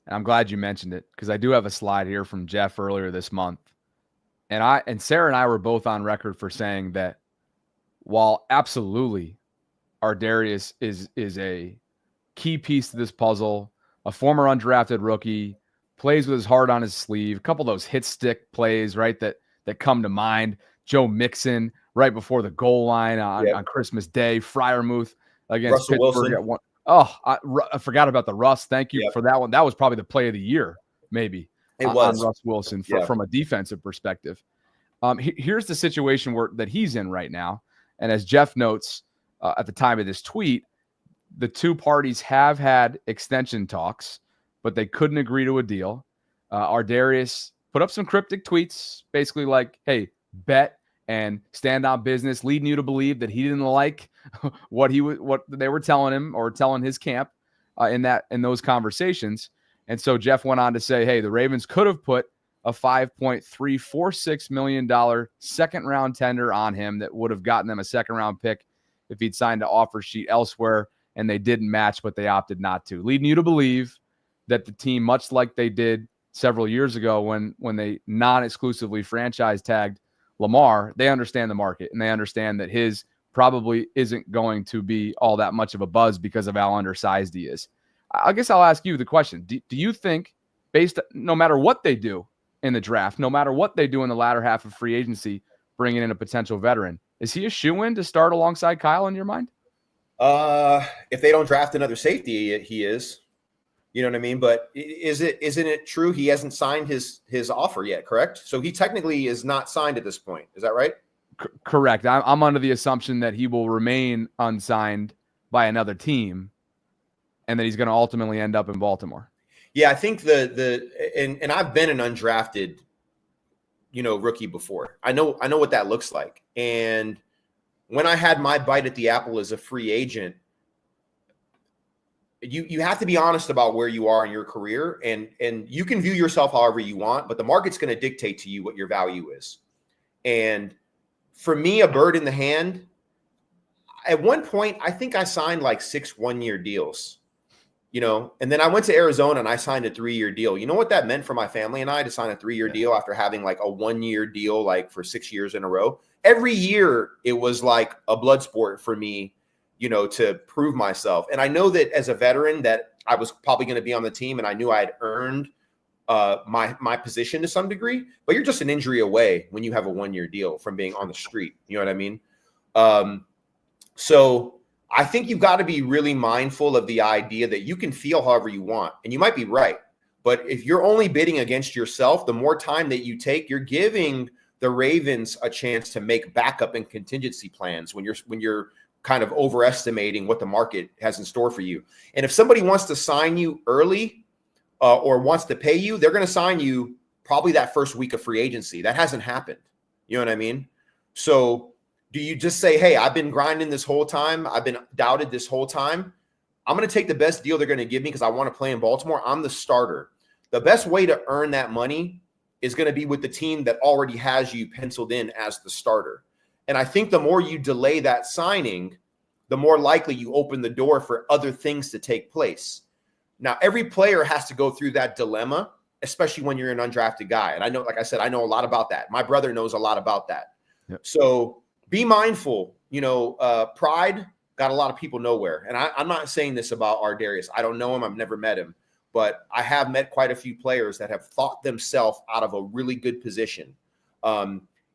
And I'm glad you mentioned it because I do have a slide here from Jeff earlier this month. And Sarah and I were both on record for saying that while absolutely Ardarius is a key piece to this puzzle, a former undrafted rookie, plays with his heart on his sleeve, a couple of those hit stick plays, right, that come to mind. Joe Mixon right before the goal line on Christmas Day, Freiermuth against Russell Pittsburgh Wilson. at one. Oh, I forgot about the Russ. Thank you for that one. That was probably the play of the year, maybe. It was on Russ Wilson from a defensive perspective. Here's the situation that he's in right now. And as Jeff notes at the time of this tweet, the two parties have had extension talks, but they couldn't agree to a deal. Ardarius put up some cryptic tweets, basically like, hey, bet and stand on business, leading you to believe that he didn't like what they were telling him or telling his camp in those conversations. And so Jeff went on to say, hey, the Ravens could have put a $5.346 million second round tender on him that would have gotten them a second round pick if he'd signed an offer sheet elsewhere, and they didn't match, but they opted not to, leading you to believe that the team, much like they did several years ago when they non-exclusively franchise tagged Lamar, they understand the market and they understand that his probably isn't going to be all that much of a buzz because of how undersized he is. I guess I'll ask you the question. Do you think, no matter what they do in the draft, no matter what they do in the latter half of free agency, bringing in a potential veteran, is he a shoo-in to start alongside Kyle in your mind? If they don't draft another safety, he is. You know what I mean? But isn't it true he hasn't signed his offer yet, correct? So he technically is not signed at this point. Is that right? Correct. I'm under the assumption that he will remain unsigned by another team and that he's going to ultimately end up in Baltimore. Yeah, I think and I've been an undrafted, rookie before. I know what that looks like. And when I had my bite at the apple as a free agent, you have to be honest about where you are in your career, and you can view yourself however you want, but the market's going to dictate to you what your value is. And for me, a bird in the hand, at one point, I think I signed like 6 one-year deals, and then I went to Arizona and I signed a 3-year deal. You know what that meant for my family and I to sign a 3-year deal after having like a 1-year deal, like for 6 years in a row? Every year it was like a blood sport for me, to prove myself. And I know that as a veteran that I was probably going to be on the team, and I knew I had earned my position to some degree, but you're just an injury away when you have a 1-year deal from being on the street. You know what I mean? So I think you've got to be really mindful of the idea that you can feel however you want, and you might be right. But if you're only bidding against yourself, the more time that you take, you're giving the Ravens a chance to make backup and contingency plans when you're kind of overestimating what the market has in store for you. And if somebody wants to sign you early or wants to pay you, they're going to sign you probably that first week of free agency. That hasn't happened. You know what I mean? So do you just say, hey, I've been grinding this whole time, I've been doubted this whole time, I'm going to take the best deal they're going to give me because I want to play in Baltimore. I'm the starter. The best way to earn that money is going to be with the team that already has you penciled in as the starter. And I think the more you delay that signing, the more likely you open the door for other things to take place. Now, every player has to go through that dilemma, especially when you're an undrafted guy. And I know, like I said, I know a lot about that. My brother knows a lot about that. Yep. So be mindful. Pride got a lot of people nowhere. And I'm not saying this about Ardarius. I don't know him. I've never met him. But I have met quite a few players that have thought themselves out of a really good position.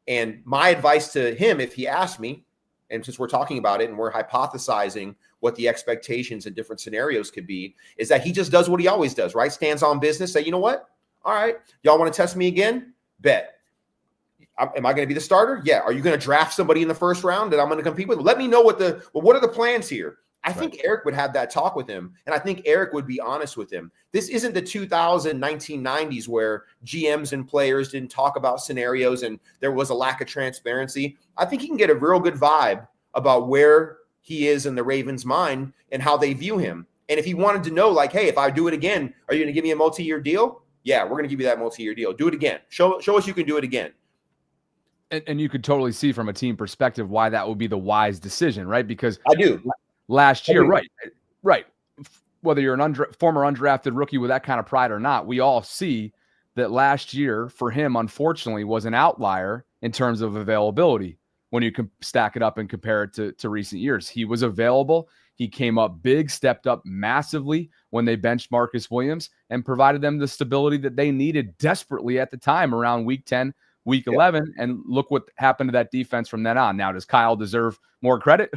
And my advice to him, if he asked me, and since we're talking about it and we're hypothesizing what the expectations in different scenarios could be, is that he just does what he always does, right? Stands on business, say, you know what? All right, y'all want to test me again? Bet. Am I going to be the starter? Yeah. Are you going to draft somebody in the first round that I'm going to compete with? Let me know what are the plans here. I think Eric would have that talk with him, and I think Eric would be honest with him. This isn't the 1990s where GMs and players didn't talk about scenarios and there was a lack of transparency. I think he can get a real good vibe about where he is in the Ravens' mind and how they view him. And if he wanted to know, like, hey, if I do it again, are you going to give me a multi-year deal? Yeah, we're going to give you that multi-year deal. Do it again. Show us you can do it again. And you could totally see from a team perspective why that would be the wise decision, right? Because I do. Last year, right. Whether you're an former undrafted rookie with that kind of pride or not, we all see that last year for him, unfortunately, was an outlier in terms of availability when you can stack it up and compare it to recent years. He was available. He came up big, stepped up massively when they benched Marcus Williams and provided them the stability that they needed desperately at the time around week 10, week 11. And look what happened to that defense from then on. Now, does Kyle deserve more credit?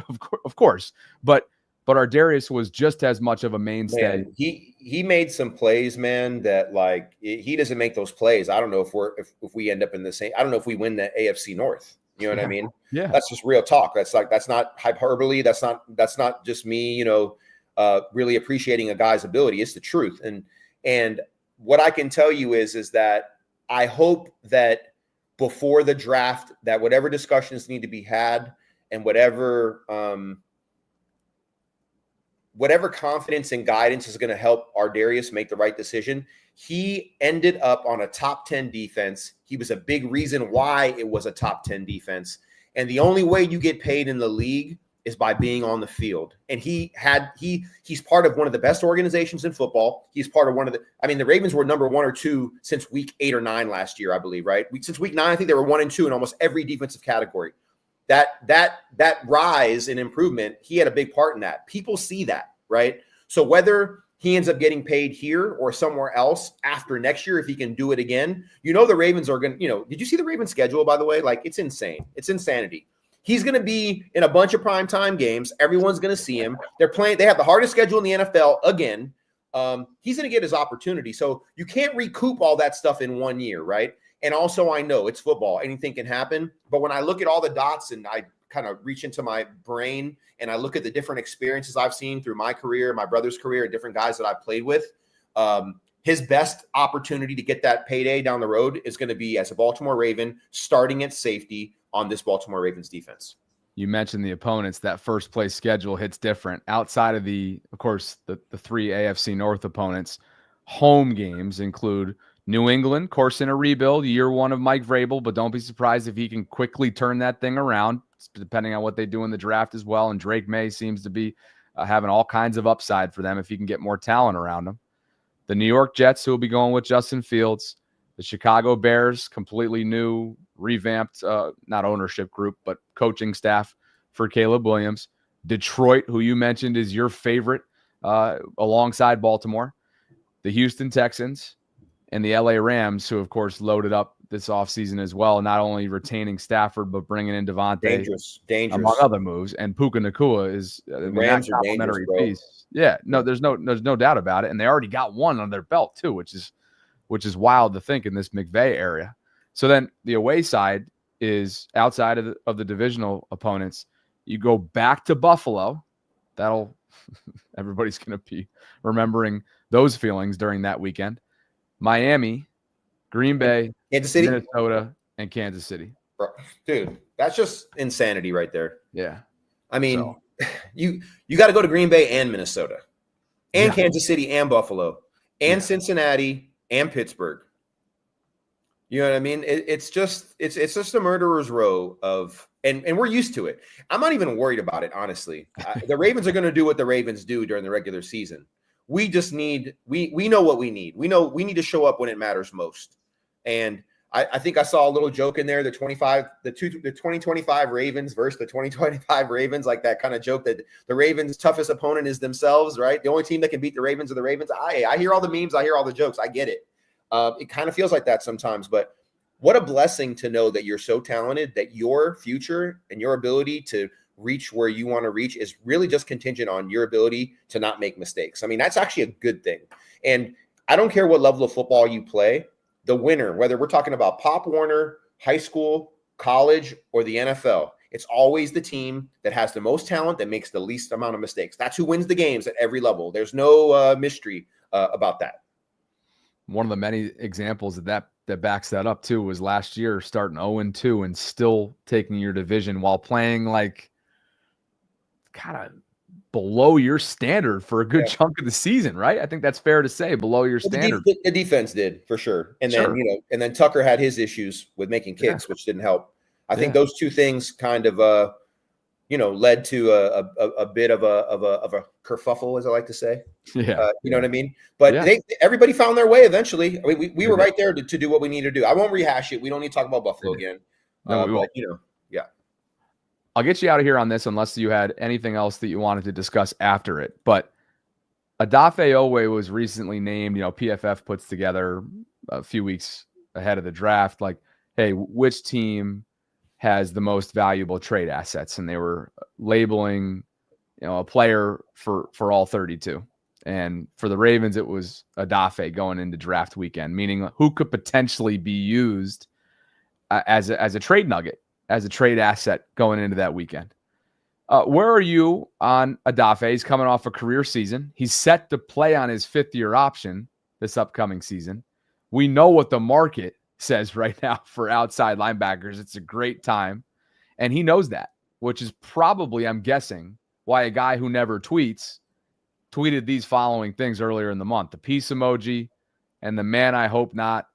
Of course. But Ardarius was just as much of a mainstay. Man, he made some plays, man, that like he doesn't make those plays. I don't know if we end up in the same. I don't know if we win the AFC North. You know what I mean? Yeah. That's just real talk. That's not hyperbole. That's not just me, really appreciating a guy's ability. It's the truth. And what I can tell you is that I hope that before the draft, that whatever discussions need to be had and whatever confidence and guidance is going to help Ardarius make the right decision. He ended up on a top 10 defense. He was a big reason why it was a top 10 defense. And the only way you get paid in the league is by being on the field. And he's part of one of the best organizations in football. He's part of the Ravens were number 1 or 2 since week 8 or 9 last year, I believe, right? Since week 9, I think they were 1 and 2 in almost every defensive category. That rise in improvement, he had a big part in that. People see that, right? So whether he ends up getting paid here or somewhere else after next year, if he can do it again, the Ravens are going to, did you see the Ravens schedule, by the way? Like, it's insane. It's insanity. He's going to be in a bunch of primetime games. Everyone's going to see him. They have the hardest schedule in the NFL again. He's going to get his opportunity. So you can't recoup all that stuff in 1 year, right? And also, I know it's football. Anything can happen. But when I look at all the dots and I kind of reach into my brain and I look at the different experiences I've seen through my career, my brother's career, and different guys that I've played with, his best opportunity to get that payday down the road is going to be as a Baltimore Raven, starting at safety on this Baltimore Ravens defense. You mentioned the opponents. That first place schedule hits different. Outside of of course, the 3 AFC North opponents, home games include New England, of course, in a rebuild, year 1 of Mike Vrabel, but don't be surprised if he can quickly turn that thing around, depending on what they do in the draft as well. And Drake May seems to be having all kinds of upside for them if he can get more talent around him. The New York Jets, who will be going with Justin Fields. The Chicago Bears, completely new, revamped, not ownership group, but coaching staff for Caleb Williams. Detroit, who you mentioned is your favorite, alongside Baltimore. The Houston Texans. And the LA Rams, who, of course, loaded up this offseason as well, not only retaining Stafford, but bringing in Devontae. Dangerous. Among other moves. And Puka Nacua is Rams are complimentary dangerous, piece. Yeah, no, there's no doubt about it. And they already got one on their belt, too, which is wild to think in this McVay area. So then the away side is outside of the divisional opponents. You go back to Buffalo. That'll everybody's going to be remembering those feelings during that weekend. Miami, Green Bay, Kansas City, Minnesota, and Kansas City. Bro, dude, that's just insanity right there. Yeah. I mean, you got to go to Green Bay and Minnesota and Kansas City and Buffalo and Cincinnati and Pittsburgh. You know what I mean? It's just a murderer's row of and we're used to it. I'm not even worried about it, honestly. The Ravens are going to do what the Ravens do during the regular season. We just need we know what we need. We know we need to show up when it matters most. And I think I saw a little joke in there, the 2025 Ravens versus the 2025 Ravens, like that kind of joke that the Ravens' toughest opponent is themselves, right? The only team that can beat the Ravens are the Ravens. I hear all the memes, I hear all the jokes, I get it. It kind of feels like that sometimes, but what a blessing to know that you're so talented, that your future and your ability to reach where you want to reach is really just contingent on your ability to not make mistakes. I mean, that's actually a good thing. And I don't care what level of football you play, the winner, whether we're talking about Pop Warner, high school, college, or the NFL, It's always the team that has the most talent that makes the least amount of mistakes. That's who wins the games at every level. There's no mystery about that. One of the many examples that backs that up too was last year starting 0-2 and still taking your division while playing like kind of below your standard for a good chunk of the season, right? I think that's fair to say, below your standard. The defense did, for sure. And then, then Tucker had his issues with making kicks, which didn't help. I think those two things kind of led to a bit of a kerfuffle, as I like to say. Yeah. You know what I mean? But everybody found their way eventually. I mean, we were right there to do what we need to do. I won't rehash it. We don't need to talk about Buffalo again. No, we won't. I'll get you out of here on this unless you had anything else that you wanted to discuss after it. But Odafe Oweh was recently named, PFF puts together a few weeks ahead of the draft, like, hey, which team has the most valuable trade assets? And they were labeling, a player for all 32. And for the Ravens, it was Odafe going into draft weekend, meaning who could potentially be used as a trade nugget, as a trade asset going into that weekend. Where are you on Odafe? He's coming off a career season. He's set to play on his fifth-year option this upcoming season. We know what the market says right now for outside linebackers. It's a great time. And he knows that, which is probably, I'm guessing, why a guy who never tweeted these following things earlier in the month. The peace emoji and the man I hope not,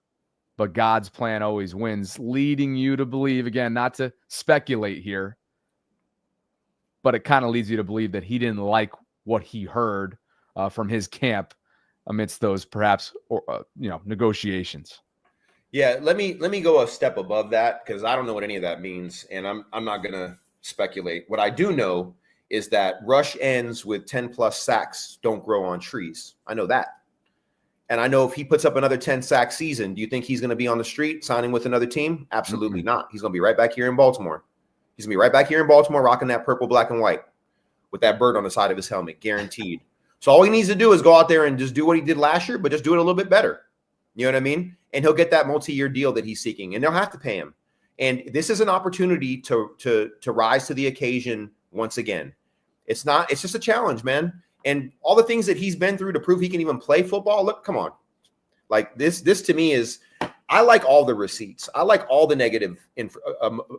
but God's plan always wins, leading you to believe, again, not to speculate here, but it kind of leads you to believe that he didn't like what he heard from his camp amidst those perhaps negotiations. Yeah, let me go a step above that because I don't know what any of that means, and I'm not going to speculate. What I do know is that rush ends with 10+ sacks don't grow on trees. I know that. And I know if he puts up another 10-sack season, do you think he's going to be on the street signing with another team? Absolutely not. He's going to be right back here in Baltimore. He's going to be right back here in Baltimore rocking that purple, black, and white with that bird on the side of his helmet, guaranteed. So all he needs to do is go out there and just do what he did last year, but just do it a little bit better. You know what I mean? And he'll get that multi-year deal that he's seeking, and they'll have to pay him. And this is an opportunity to rise to the occasion once again. It's just a challenge, man. And all the things that he's been through to prove he can even play football. Look, come on. Like this to me is, I like all the receipts. I like all the negative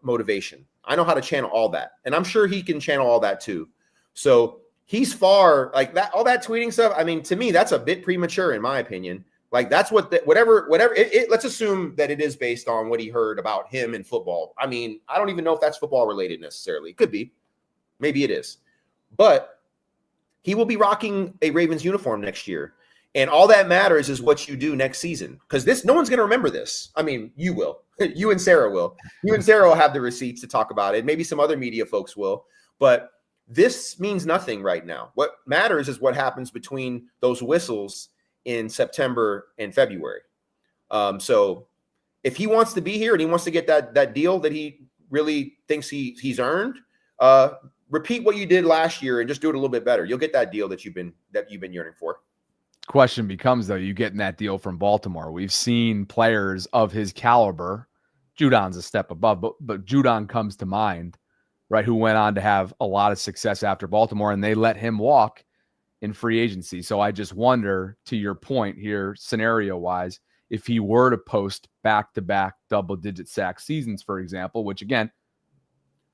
motivation. I know how to channel all that. And I'm sure he can channel all that too. So he's far like that, all that tweeting stuff. I mean, to me, that's a bit premature in my opinion. Like that's whatever let's assume that it is based on what he heard about him in football. I mean, I don't even know if that's football related necessarily. It could be. Maybe it is. But he will be rocking a Ravens uniform next year. And all that matters is what you do next season. Because no one's going to remember this. I mean, you will. You and Sarah will. You and Sarah will have the receipts to talk about it. Maybe some other media folks will. But this means nothing right now. What matters is what happens between those whistles in September and February. So if he wants to be here and he wants to get that deal that he really thinks he's earned, repeat what you did last year and just do it a little bit better. You'll get that deal that you've been yearning for. Question becomes, though, you getting that deal from Baltimore? We've seen players of his caliber. Judon's a step above, but Judon comes to mind, right? Who went on to have a lot of success after Baltimore, and they let him walk in free agency. So I just wonder, to your point here, scenario-wise, if he were to post back-to-back double-digit sack seasons, for example, which again,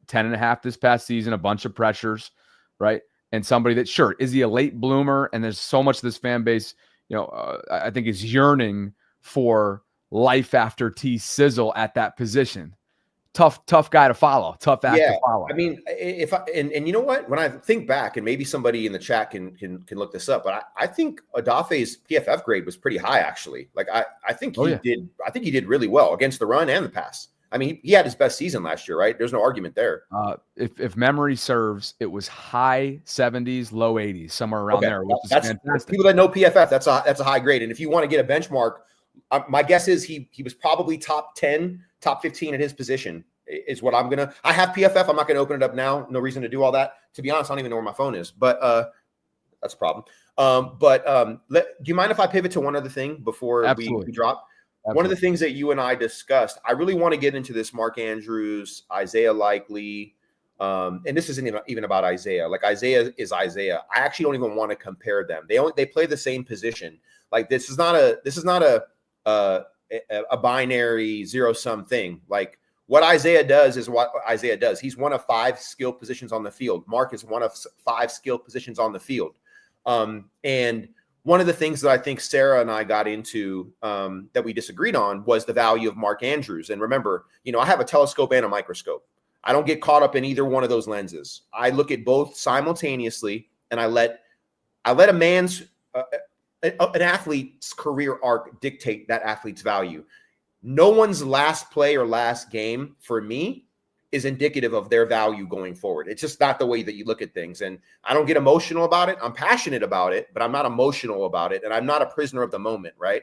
10.5 this past season, a bunch of pressures, right? And somebody that, sure, is he a late bloomer? And there's so much of this fan base, I think is yearning for life after T sizzle at that position. Tough guy to follow. Tough act to follow. I mean, and you know what? When I think back, and maybe somebody in the chat can look this up, but I think Odafe's PFF grade was pretty high, actually. Like I think he did. I think he did really well against the run and the pass. I mean, he had his best season last year, right? There's no argument there. If memory serves, it was high 70s, low 80s, somewhere around there, which is fantastic. People that know PFF, that's a high grade. And if you want to get a benchmark, my guess is he was probably top 10, top 15 at his position is what I'm going to – I have PFF. I'm not going to open it up now. No reason to do all that. To be honest, I don't even know where my phone is. But that's a problem. Do you mind if I pivot to one other thing before we drop? Absolutely. One of the things that you and I discussed, I really want to get into this Mark Andrews, Isaiah Likely, And this isn't even about Isaiah. Like Isaiah is Isaiah. I actually don't even want to compare them. They play the same position. Like this is not a binary zero-sum thing. Like what Isaiah does is what Isaiah does. He's one of 5 skill positions on the field. Mark is one of 5 skill positions on the field. And one of the things that I think Sarah and I got into that we disagreed on was the value of Mark Andrews. And remember, I have a telescope and a microscope. I don't get caught up in either one of those lenses. I look at both simultaneously, and I let a man's an athlete's career arc dictate that athlete's value. No one's last play or last game for me is indicative of their value going forward. It's just not the way that you look at things. And I don't get emotional about it. I'm passionate about it, but I'm not emotional about it. And I'm not a prisoner of the moment, right?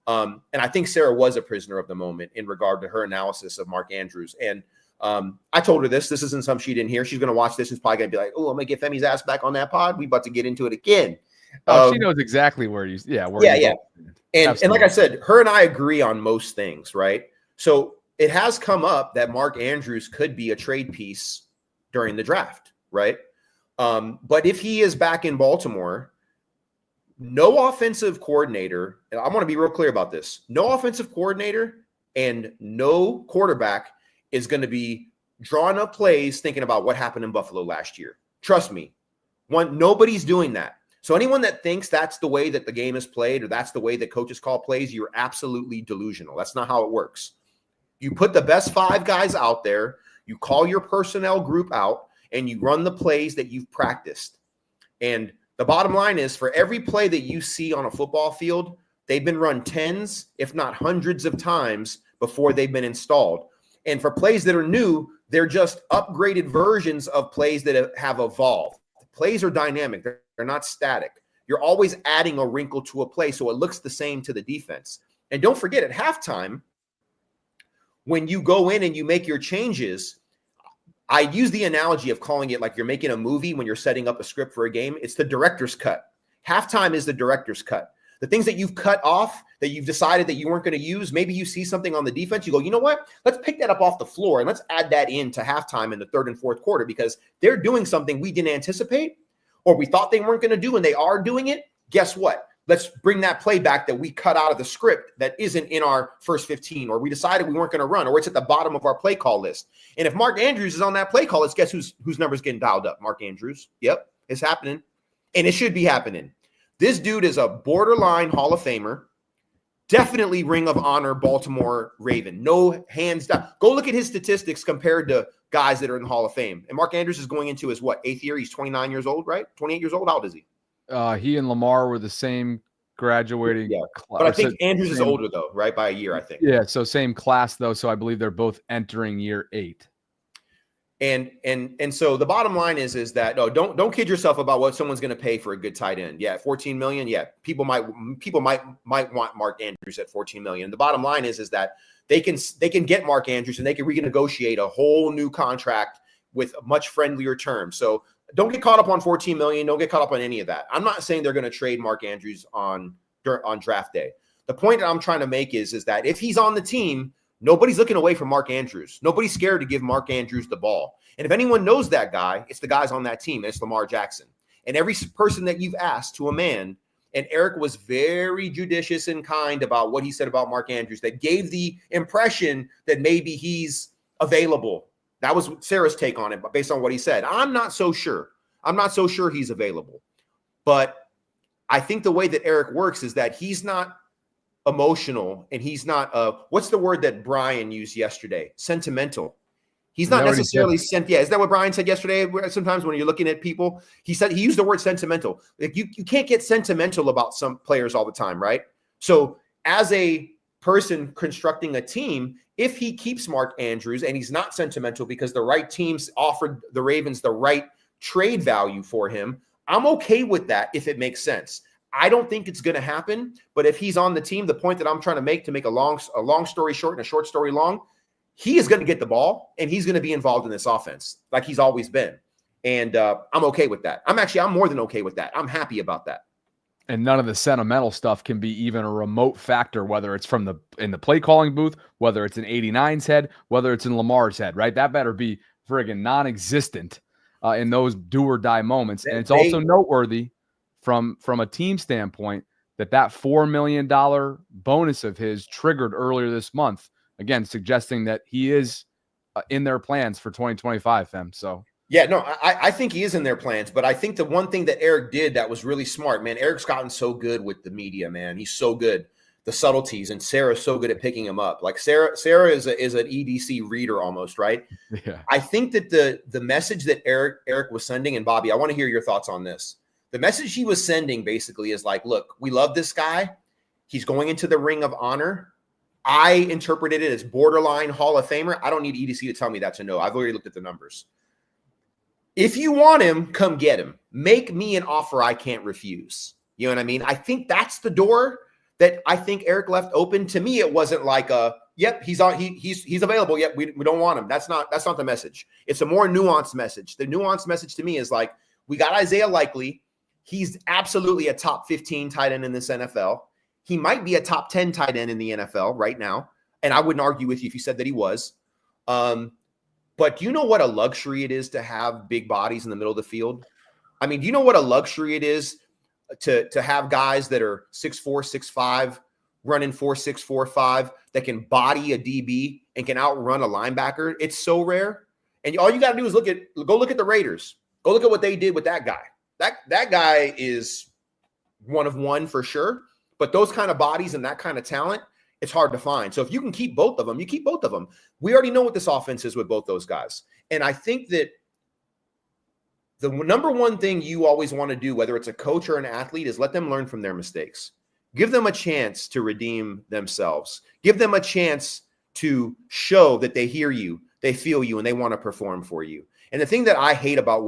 And I think Sarah was a prisoner of the moment in regard to her analysis of Mark Andrews. And I told her this isn't something she didn't hear. She's going to watch this and she's probably going to be like, oh, I'm going to get Femi's ass back on that pod. We about to get into it again. She knows exactly where you. Yeah. And like I said, her and I agree on most things, right? So it has come up that Mark Andrews could be a trade piece during the draft, right? But if he is back in Baltimore, no offensive coordinator, and I want to be real clear about this, no offensive coordinator and no quarterback is going to be drawing up plays thinking about what happened in Buffalo last year. Trust me. Nobody's doing that. So anyone that thinks that's the way that the game is played or that's the way that coaches call plays, you're absolutely delusional. That's not how it works. You put the best 5 guys out there, you call your personnel group out, and you run the plays that you've practiced. And the bottom line is for every play that you see on a football field, they've been run tens, if not hundreds of times before they've been installed. And for plays that are new, they're just upgraded versions of plays that have evolved. Plays are dynamic. They're not static. You're always adding a wrinkle to a play so it looks the same to the defense. And don't forget, at halftime, when you go in and you make your changes, I use the analogy of calling it like you're making a movie when you're setting up a script for a game. It's the director's cut. Halftime is the director's cut. The things that you've cut off, that you've decided that you weren't going to use, maybe you see something on the defense, you go, you know what? Let's pick that up off the floor and let's add that into halftime in the 3rd and 4th quarter because they're doing something we didn't anticipate or we thought they weren't going to do and they are doing it. Guess what? Let's bring that play back that we cut out of the script that isn't in our first 15 or we decided we weren't going to run or it's at the bottom of our play call list. And if Mark Andrews is on that play call, guess whose number's getting dialed up? Mark Andrews. Yep, it's happening. And it should be happening. This dude is a borderline Hall of Famer, definitely Ring of Honor Baltimore Raven. No hands down. Go look at his statistics compared to guys that are in the Hall of Fame. And Mark Andrews is going into his, 8th year? He's 29 years old, right? 28 years old? How old is he? He and Lamar were the same graduating class. But I think Andrews is older, though, right? By a year, I think. Yeah, so same class, though. So I believe they're both entering year 8. And so the bottom line is that don't kid yourself about what someone's going to pay for a good tight end. Yeah, $14 million. Yeah, people might want Mark Andrews at $14 million. The bottom line is that they can get Mark Andrews and they can renegotiate a whole new contract with much friendlier terms. So don't get caught up on $14 million. Don't get caught up on any of that. I'm not saying they're going to trade Mark Andrews on draft day. The point that I'm trying to make is that if he's on the team, nobody's looking away from Mark Andrews. Nobody's scared to give Mark Andrews the ball. And if anyone knows that guy, it's the guys on that team. It's Lamar Jackson. And every person that you've asked to a man, and Eric was very judicious and kind about what he said about Mark Andrews, that gave the impression that maybe he's available. That was Sarah's take on it, but based on what he said. I'm not so sure. I'm not so sure he's available. But I think the way that Eric works is that he's not emotional and he's not what's the word that Brian used yesterday? Sentimental. He's not necessarily yeah, is that what Brian said yesterday? Sometimes when you're looking at people, he used the word sentimental. Like you can't get sentimental about some players all the time, right? So as a person constructing a team, if he keeps Mark Andrews and he's not sentimental because the right teams offered the Ravens the right trade value for him, I'm okay with that if it makes sense. I don't think it's going to happen, but if he's on the team, the point that I'm trying to make a long story short and a short story long, he is going to get the ball and he's going to be involved in this offense like he's always been. And I'm okay with that. I'm more than okay with that. I'm happy about that. And none of the sentimental stuff can be even a remote factor, whether it's in the play calling booth, whether it's in 89's head, whether it's in Lamar's head, right? That better be friggin' non-existent in those do or die moments. And it's also noteworthy from a team standpoint that $4 million bonus of his triggered earlier this month, again, suggesting that he is in their plans for 2025, Fem. So. Yeah, no, I think he is in their plans, but I think the one thing that Eric did that was really smart, man, Eric's gotten so good with the media, man. He's so good, the subtleties, and Sarah's so good at picking him up. Like Sarah is an EDC reader almost, right? Yeah. I think that the message that Eric was sending, and Bobby, I want to hear your thoughts on this. The message he was sending basically is like, look, we love this guy. He's going into the Ring of Honor. I interpreted it as borderline Hall of Famer. I don't need EDC to tell me that to know. I've already looked at the numbers. If you want him, come get him. Make me an offer I can't refuse. You know what I mean? I think that's the door that I think Eric left open. To me, it wasn't like yep, he's available. Yep, we don't want him. That's not the message. It's a more nuanced message. The nuanced message to me is like, we got Isaiah Likely. He's absolutely a top 15 tight end in this NFL. He might be a top 10 tight end in the NFL right now. And I wouldn't argue with you if you said that he was. But do you know what a luxury it is to have big bodies in the middle of the field? I mean, do you know what a luxury it is to have guys that are 6'4", 6'5", running 4.6, 4.5 that can body a DB and can outrun a linebacker? It's so rare. And all you got to do is go look at the Raiders. Go look at what they did with that guy. That guy is one of one for sure. But those kind of bodies and that kind of talent, it's hard to find. So if you can keep both of them, you keep both of them. We already know what this offense is with both those guys. And I think that the number one thing you always want to do, whether it's a coach or an athlete, is let them learn from their mistakes. Give them a chance to redeem themselves. Give them a chance to show that they hear you, they feel you, and they want to perform for you. And the thing that I hate about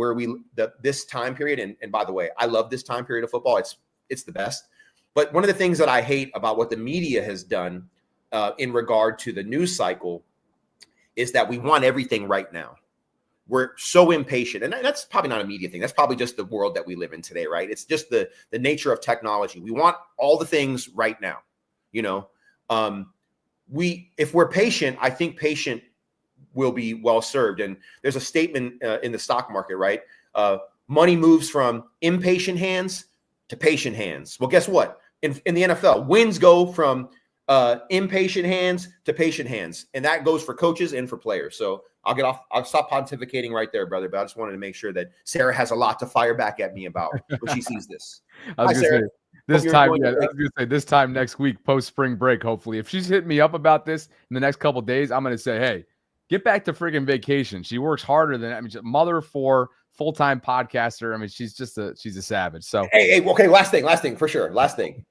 this time period, and by the way, I love this time period of football. It's the best. But one of the things that I hate about what the media has done in regard to the news cycle is that we want everything right now. We're so impatient. And that's probably not a media thing. That's probably just the world that we live in today, right? It's just the nature of technology. We want all the things right now. You know, if we're patient, I think patient will be well served. And there's a statement in the stock market, right? Money moves from impatient hands to patient hands. Well, guess what? In the NFL, wins go from impatient hands to patient hands. And that goes for coaches and for players. So I'll stop pontificating right there, brother. But I just wanted to make sure that Sarah has a lot to fire back at me about when she sees this. I was going to say this time next week, post spring break, hopefully. If she's hitting me up about this in the next couple of days, I'm going to say, hey, get back to friggin' vacation. She works harder than, she's a mother of four, full-time podcaster. She's a savage. So hey, okay, last thing for sure. Last thing.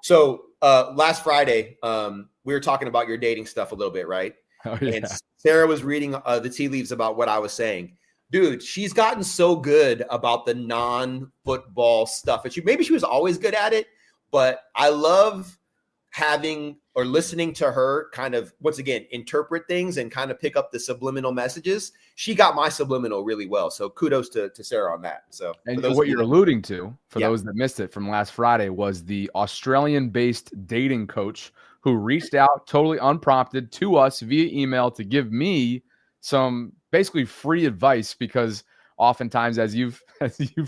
So last Friday, we were talking about your dating stuff a little bit, right? Oh, yeah. And Sarah was reading the tea leaves about what I was saying. Dude, she's gotten so good about the non-football stuff. Maybe she was always good at it, but I love having or listening to her kind of, once again, interpret things and kind of pick up the subliminal messages. She got my subliminal really well. So kudos to Sarah on that. So, and what you're alluding to, for those that missed it from last Friday, was the Australian-based dating coach who reached out totally unprompted to us via email to give me some basically free advice, because oftentimes, as you've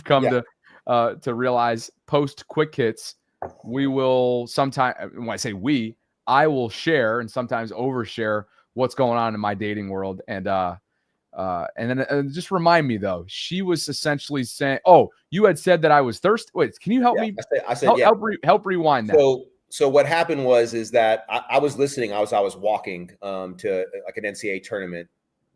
come to realize, post quick hits, we will sometimes, when I say we, I will share and sometimes overshare what's going on in my dating world. And then just remind me though, she was essentially saying, "Oh, you had said that I was thirsty." Wait, can you help me? I said, help rewind that. So what happened is that I was listening. I was walking to like an NCAA tournament,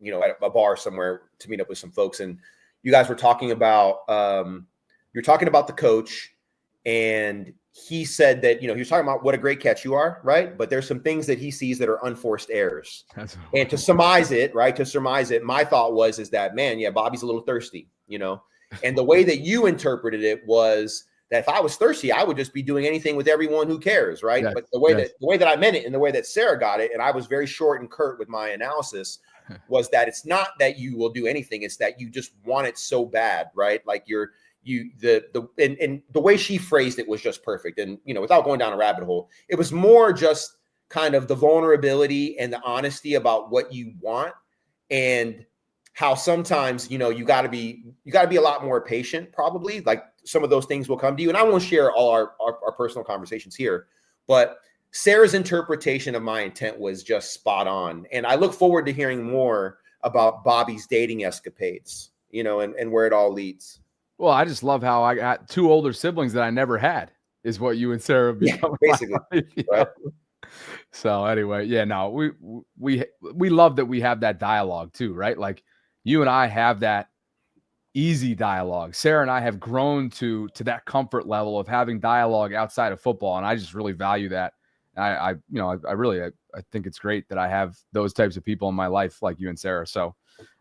at a bar somewhere to meet up with some folks, and you guys were talking about the coach, and he said that, he was talking about what a great catch you are, right? But there's some things that he sees that are unforced errors. And to surmise it, my thought was that, man, yeah, Bobby's a little thirsty, and the way that you interpreted it was that if I was thirsty, I would just be doing anything with everyone who cares, right? Yes, but the way that I meant it and the way that Sarah got it, and I was very short and curt with my analysis, was that it's not that you will do anything, it's that you just want it so bad, right? Like and the way she phrased it was just perfect. And, without going down a rabbit hole, it was more just kind of the vulnerability and the honesty about what you want. And how sometimes, you got to be a lot more patient, probably. Like some of those things will come to you. And I won't share all our personal conversations here, but Sarah's interpretation of my intent was just spot on. And I look forward to hearing more about Bobby's dating escapades, and where it all leads. Well, I just love how I got 2 older siblings that I never had, is what you and Sarah have become. Yeah, basically. Right. So anyway, yeah, no, we love that we have that dialogue too, right? Like you and I have that easy dialogue. Sarah and I have grown to that comfort level of having dialogue outside of football, and I just really value that. I think it's great that I have those types of people in my life like you and Sarah. So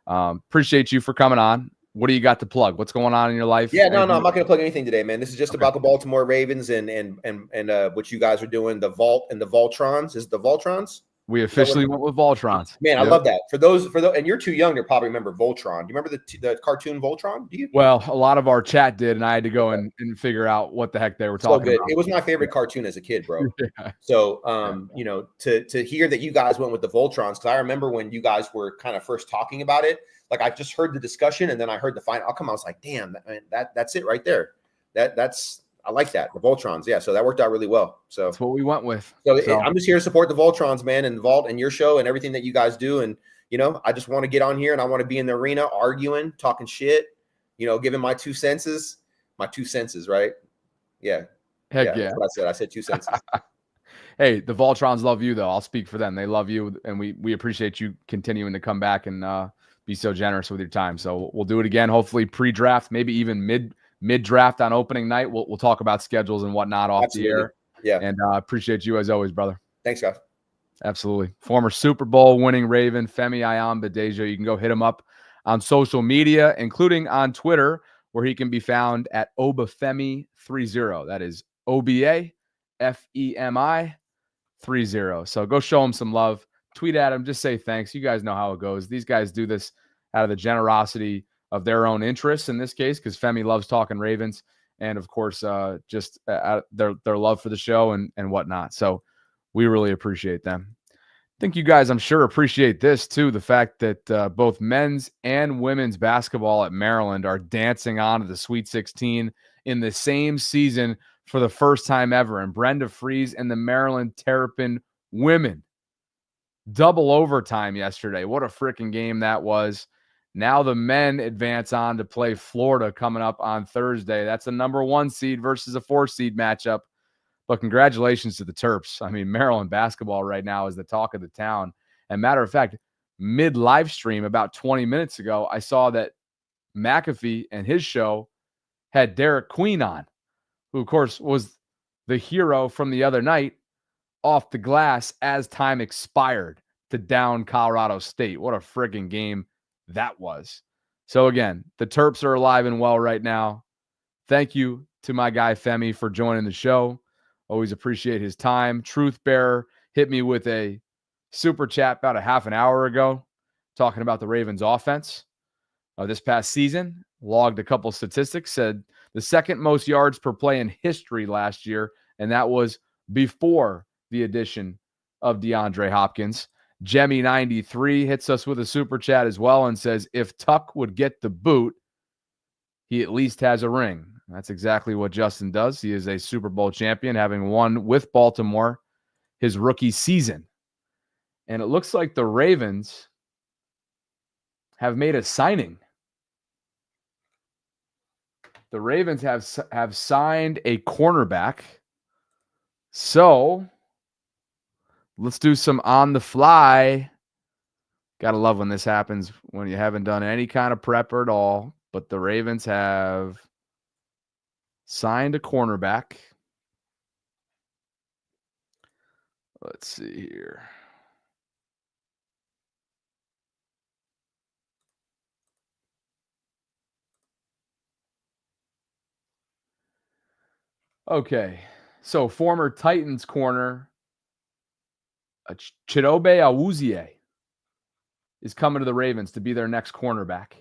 appreciate you for coming on. What do you got to plug? What's going on in your life? Yeah, no, I'm not going to plug anything today, man. This is just about the Baltimore Ravens and what you guys are doing, the Vault and the Voltrons. Is it the Voltrons? We officially went with Voltrons. Man, I love that. For those, and you're too young to probably remember Voltron. Do you remember the cartoon Voltron? Do you? Well, a lot of our chat did, and I had to go and figure out what the heck they were talking about. It was my favorite cartoon as a kid, bro. Yeah. So, to hear that you guys went with the Voltrons, because I remember when you guys were kind of first talking about it, like I just heard the discussion and then I heard the final outcome. I was like, damn, that's it right there. I like that. The Voltrons. Yeah. So that worked out really well. So that's what we went with. So I'm just here to support the Voltrons, man, and Vault and your show and everything that you guys do. And, I just want to get on here and I want to be in the arena arguing, talking shit, giving my 2 senses, right? Yeah. Heck yeah. That's what I said. I said 2 senses. Hey, the Voltrons love you though. I'll speak for them. They love you. And we appreciate you continuing to come back and be so generous with your time. So we'll do it again. Hopefully pre-draft, maybe even mid-draft on opening night. We'll talk about schedules and whatnot off the air. Yeah. And appreciate you as always, brother. Thanks, guys. Absolutely. Former Super Bowl winning Raven, Femi Ayanbadejo. You can go hit him up on social media, including on Twitter, where he can be found at Obafemi30. That is OBAFEMI 30. So go show him some love. Tweet at him. Just say thanks. You guys know how it goes. These guys do this out of the generosity of their own interests in this case, because Femi loves talking Ravens, and of course, just their love for the show and whatnot. So we really appreciate them. I think you guys, I'm sure, appreciate this too, the fact that both men's and women's basketball at Maryland are dancing on to the Sweet 16 in the same season for the first time ever. And Brenda Fries and the Maryland Terrapin women, double overtime yesterday. What a freaking game that was. Now the men advance on to play Florida coming up on Thursday. That's a number 1 seed versus a 4 seed matchup. But congratulations to the Terps. I mean, Maryland basketball right now is the talk of the town. And matter of fact, mid-live stream about 20 minutes ago, I saw that McAfee and his show had Derek Queen on, who, of course, was the hero from the other night off the glass as time expired to down Colorado State. What a friggin' game that was. So again, the Terps are alive and well right now. Thank you to my guy Femi for joining the show. Always appreciate his time. Truth Bearer hit me with a super chat about a half an hour ago talking about the Ravens offense this past season. Logged a couple statistics, said the second most yards per play in history last year, and that was before the addition of DeAndre Hopkins. Jemmy93 hits us with a super chat as well and says, if Tuck would get the boot, he at least has a ring. That's exactly what Justin does. He is a Super Bowl champion, having won with Baltimore his rookie season. And it looks like the Ravens have made a signing. The Ravens have signed a cornerback. So let's do some on the fly. Gotta love when this happens, when you haven't done any kind of prep at all. But the Ravens have signed a cornerback. Let's see here. Okay, so former Titans corner Chidobe Awuzie is coming to the Ravens to be their next cornerback.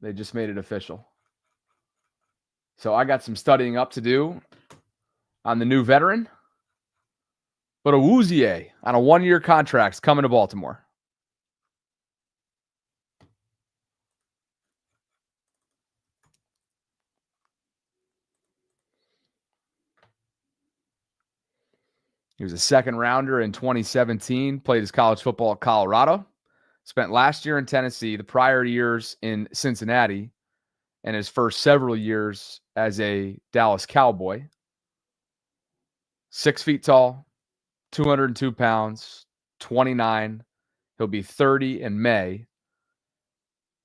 They just made it official. So I got some studying up to do on the new veteran. But Awuzie on a 1-year contract is coming to Baltimore. He was a second rounder in 2017, played his college football at Colorado, spent last year in Tennessee, the prior years in Cincinnati, and his first several years as a Dallas Cowboy. 6 feet tall, 202 pounds, 29. He'll be 30 in May.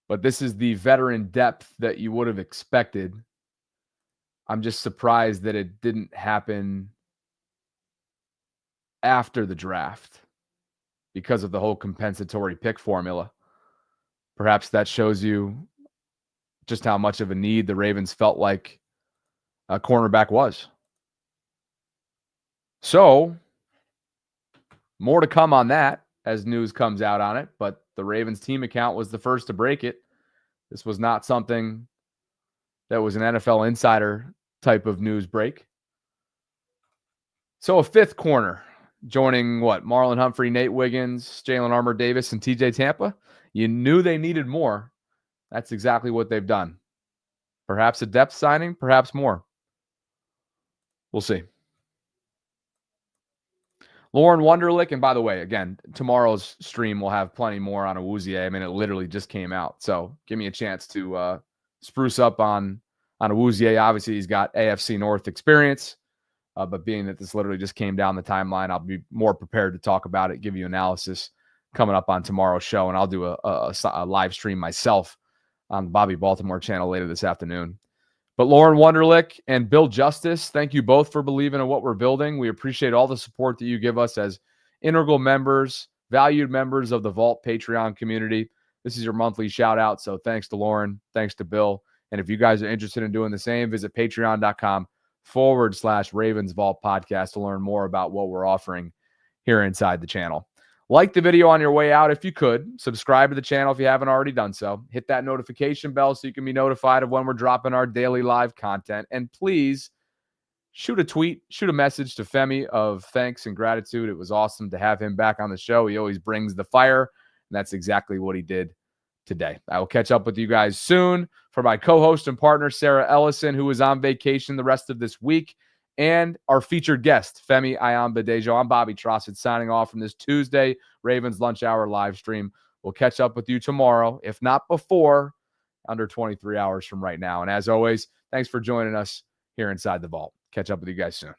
But this is the veteran depth that you would have expected. I'm just surprised that it didn't happen after the draft because of the whole compensatory pick formula. Perhaps that shows you just how much of a need the Ravens felt like a cornerback was. So, more to come on that as news comes out on it, but the Ravens team account was the first to break it. This was not something that was an NFL insider type of news break. So a fifth corner joining Marlon Humphrey, Nate Wiggins, Jalen Armour-Davis, and TJ Tampa. You knew they needed more. That's exactly what they've done. Perhaps a depth signing, perhaps more. We'll see. Lauren Wunderlich, and by the way, again, tomorrow's stream will have plenty more on Awuzie. I mean, it literally just came out. So give me a chance to spruce up on Awuzie. Obviously, he's got AFC North experience. But being that this literally just came down the timeline, I'll be more prepared to talk about it, give you analysis coming up on tomorrow's show. And I'll do a live stream myself on the Bobby Baltimore channel later this afternoon. But Lauren Wunderlich and Bill Justice, thank you both for believing in what we're building. We appreciate all the support that you give us as integral members, valued members of the Vault Patreon community. This is your monthly shout out. So thanks to Lauren, thanks to Bill. And if you guys are interested in doing the same, visit patreon.com/RavensVault podcast to learn more about what we're offering here inside the channel. Like the video on your way out if you could. Subscribe to the channel if you haven't already done so. Hit that notification bell so you can be notified of when we're dropping our daily live content. And please shoot a tweet, shoot a message to Femi of thanks and gratitude. It was awesome to have him back on the show. He always brings the fire, and that's exactly what he did today. I will catch up with you guys soon. For my co-host and partner, Sarah Ellison, who is on vacation the rest of this week, and our featured guest, Femi Ayanbadejo. I'm Bobby Trossett signing off from this Tuesday Ravens Lunch Hour live stream. We'll catch up with you tomorrow, if not before, under 23 hours from right now. And as always, thanks for joining us here inside the Vault. Catch up with you guys soon.